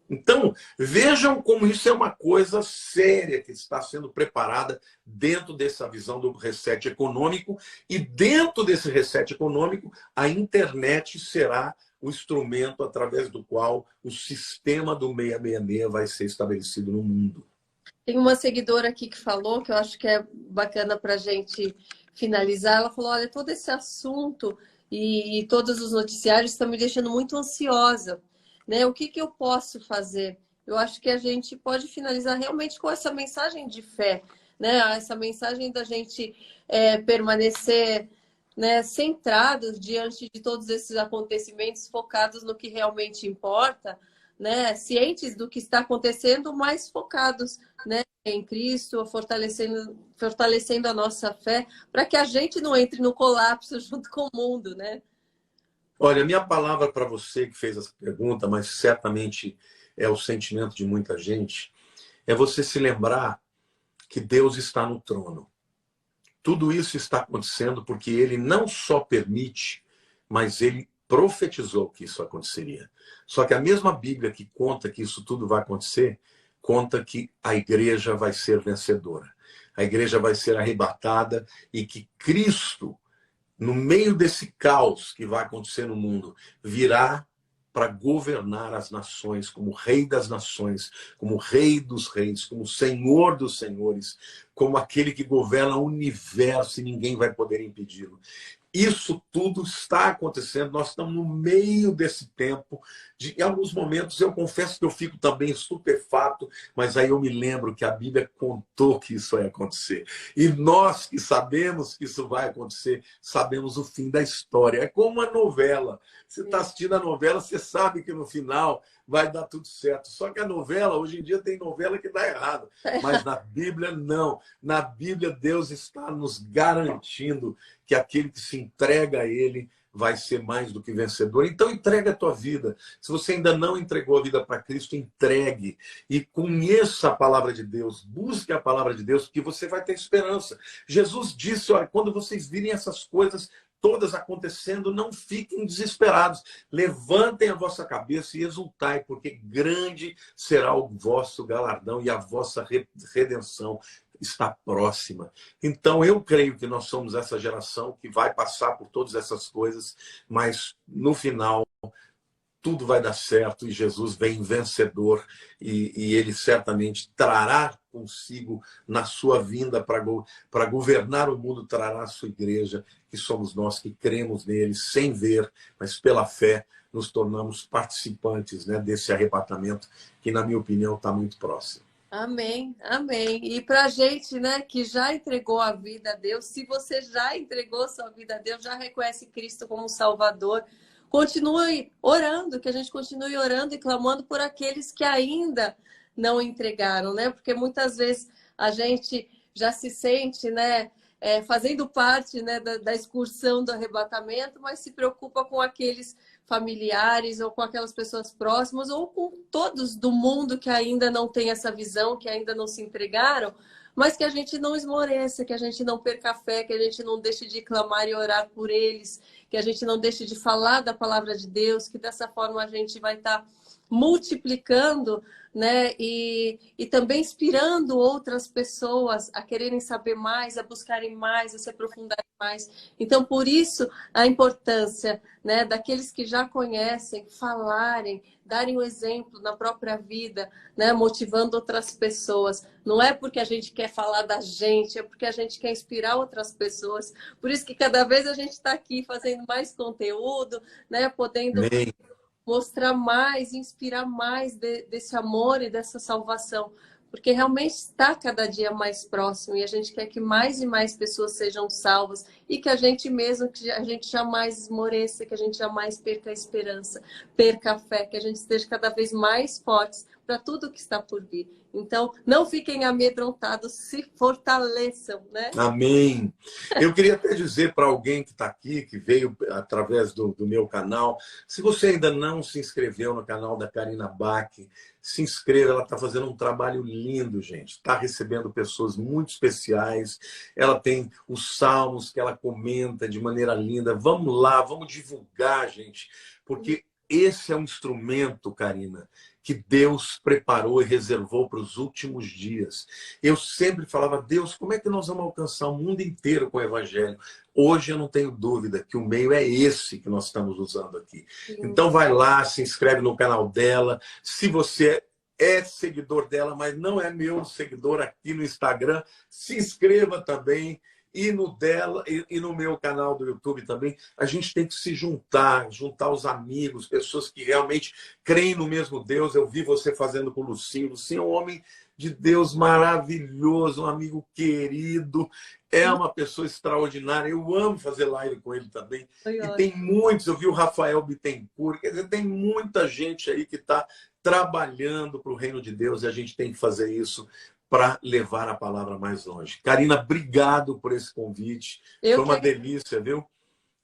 Então, vejam como isso é uma coisa séria que está sendo preparada dentro dessa visão do reset econômico. E dentro desse reset econômico, a internet será o instrumento através do qual o sistema do 666 vai ser estabelecido no mundo. Tem uma seguidora aqui que falou, que eu acho que é bacana para a gente finalizar. Ela falou, olha, todo esse assunto e todos os noticiários estão me deixando muito ansiosa. Né? O que eu posso fazer? Eu acho que a gente pode finalizar realmente com essa mensagem de fé, né? Essa mensagem da gente permanecer, né, centrados diante de todos esses acontecimentos, focados no que realmente importa, né? Cientes do que está acontecendo, mas focados, né, em Cristo, fortalecendo a nossa fé, para que a gente não entre no colapso junto com o mundo, né? Olha, minha palavra para você que fez essa pergunta, mas certamente é o sentimento de muita gente, é você se lembrar que Deus está no trono. Tudo isso está acontecendo porque ele não só permite, mas ele profetizou que isso aconteceria. Só que a mesma Bíblia que conta que isso tudo vai acontecer, conta que a igreja vai ser vencedora. A igreja vai ser arrebatada e que Cristo, no meio desse caos que vai acontecer no mundo, virá para governar as nações como rei das nações, como rei dos reis, como senhor dos senhores, como aquele que governa o universo e ninguém vai poder impedi-lo. Isso tudo está acontecendo, nós estamos no meio desse tempo. Em alguns momentos, eu confesso que eu fico também estupefato, mas aí eu me lembro que a Bíblia contou que isso vai acontecer. E nós que sabemos que isso vai acontecer, sabemos o fim da história. É como uma novela. Você está assistindo a novela, você sabe que no final vai dar tudo certo. Só que a novela, hoje em dia, tem novela que dá errado. Mas na Bíblia, não. Na Bíblia, Deus está nos garantindo que aquele que se entrega a ele vai ser mais do que vencedor. Então, entrega a tua vida. Se você ainda não entregou a vida para Cristo, entregue. E conheça a palavra de Deus. Busque a palavra de Deus, porque você vai ter esperança. Jesus disse, olha, quando vocês virem essas coisas todas acontecendo, não fiquem desesperados. Levantem a vossa cabeça e exultai, porque grande será o vosso galardão e a vossa redenção está próxima. Então, eu creio que nós somos essa geração que vai passar por todas essas coisas, mas no final tudo vai dar certo e Jesus vem vencedor e ele certamente trará consigo na sua vinda para governar o mundo, trará a sua igreja, que somos nós que cremos nele sem ver, mas pela fé nos tornamos participantes, né, desse arrebatamento que, na minha opinião, está muito próximo. Amém, amém. E para a gente, né, que já entregou a vida a Deus, se você já entregou sua vida a Deus, já reconhece Cristo como Salvador, continue orando, que a gente continue orando e clamando por aqueles que ainda não entregaram, né? Porque muitas vezes a gente já se sente, né, fazendo parte, né, da excursão do arrebatamento, mas se preocupa com aqueles familiares ou com aquelas pessoas próximas ou com todos do mundo que ainda não tem essa visão, que ainda não se entregaram, mas que a gente não esmoreça, que a gente não perca a fé, que a gente não deixe de clamar e orar por eles, que a gente não deixe de falar da palavra de Deus, que dessa forma a gente vai estar multiplicando, né? E também inspirando outras pessoas a quererem saber mais, a buscarem mais, a se aprofundarem mais. Então, por isso, a importância, né, daqueles que já conhecem falarem, darem o exemplo na própria vida, né, motivando outras pessoas. Não é porque a gente quer falar da gente, é porque a gente quer inspirar outras pessoas. Por isso que cada vez a gente está aqui fazendo mais conteúdo, né, podendo mostrar mais, inspirar mais desse amor e dessa salvação, porque realmente está cada dia mais próximo e a gente quer que mais e mais pessoas sejam salvas e que a gente mesmo, que a gente jamais esmoreça, que a gente jamais perca a esperança, perca a fé, que a gente esteja cada vez mais fortes para tudo que está por vir. Então, não fiquem amedrontados, se fortaleçam, né? Amém. Eu queria até dizer para alguém que está aqui, que veio através do meu canal, se você ainda não se inscreveu no canal da Karina Bach, se inscreva, ela está fazendo um trabalho lindo, gente. Está recebendo pessoas muito especiais. Ela tem os salmos que ela comenta de maneira linda. Vamos lá, vamos divulgar, gente, porque esse é um instrumento, Karina, que Deus preparou e reservou para os últimos dias. Eu sempre falava, Deus, como é que nós vamos alcançar o mundo inteiro com o Evangelho? Hoje eu não tenho dúvida que o meio é esse que nós estamos usando aqui. Então vai lá, se inscreve no canal dela. Se você é seguidor dela, mas não é meu seguidor aqui no Instagram, se inscreva também. E no dela e no meu canal do YouTube também, a gente tem que se juntar os amigos, pessoas que realmente creem no mesmo Deus. Eu vi você fazendo com o Lucinho. Lucinho é um homem de Deus maravilhoso, um amigo querido, é uma pessoa extraordinária. Eu amo fazer live com ele também. E tem muitos, eu vi o Rafael Bittencourt, quer dizer, tem muita gente aí que está trabalhando para o reino de Deus e a gente tem que fazer isso para levar a palavra mais longe. Karina, obrigado por esse convite. Foi uma delícia, viu?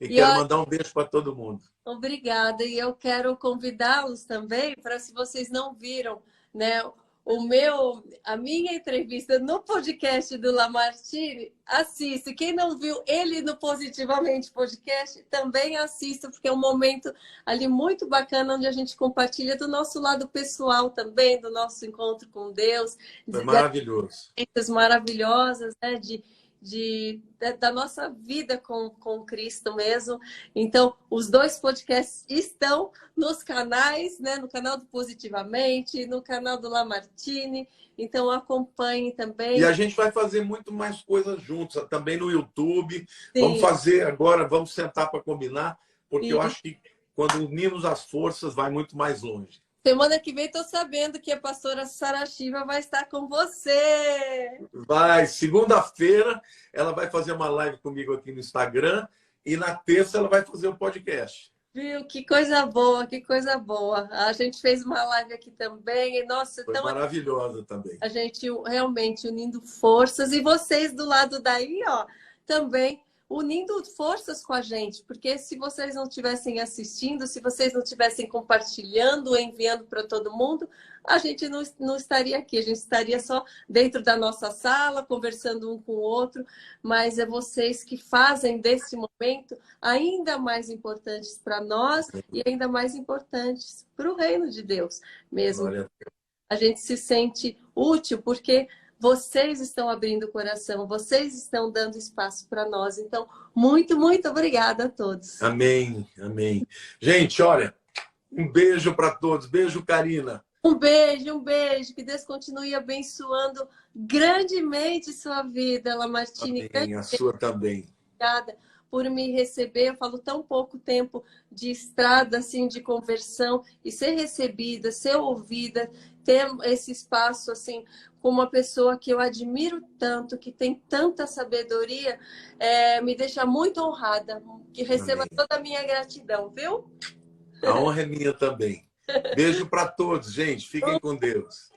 E quero mandar um beijo para todo mundo. Obrigada. E eu quero convidá-los também para, se vocês não viram, né, a minha entrevista no podcast do Lamartine, assista. Quem não viu ele no Positivamente Podcast, também assista, porque é um momento ali muito bacana, onde a gente compartilha do nosso lado pessoal também, do nosso encontro com Deus. Foi maravilhoso. Maravilhosas, né? Da nossa vida com Cristo mesmo. Então, os dois podcasts estão nos canais, né? No canal do Positivamente, no canal do Lamartine. Então, acompanhe também. E a gente vai fazer muito mais coisas juntos, também no YouTube. Sim. Vamos fazer agora, vamos sentar para combinar, porque eu acho que quando unimos as forças, vai muito mais longe. Semana que vem estou sabendo que a pastora Sara Shiva vai estar com você. Vai, segunda-feira ela vai fazer uma live comigo aqui no Instagram e na terça ela vai fazer um podcast. Viu? Que coisa boa, que coisa boa. A gente fez uma live aqui também e, nossa, foi maravilhosa também. A gente realmente unindo forças e vocês do lado daí, ó, também unindo forças com a gente, porque se vocês não estivessem assistindo, se vocês não estivessem compartilhando, enviando para todo mundo, a gente não estaria aqui, a gente estaria só dentro da nossa sala, conversando um com o outro, mas é vocês que fazem desse momento ainda mais importantes para nós e ainda mais importantes para o reino de Deus mesmo. A gente se sente útil porque vocês estão abrindo o coração, vocês estão dando espaço para nós. Então, muito, muito obrigada a todos. Amém, amém. Gente, olha, um beijo para todos. Beijo, Karina. Um beijo. Que Deus continue abençoando grandemente sua vida, Lamartine. Amém, a sua também. Obrigada por me receber. Eu falo tão pouco tempo de estrada, assim, de conversão, e ser recebida, ser ouvida, ter esse espaço, assim, com uma pessoa que eu admiro tanto, que tem tanta sabedoria, me deixa muito honrada, que receba toda a minha gratidão, viu? A honra é minha também. Beijo para todos, gente. Fiquem com Deus.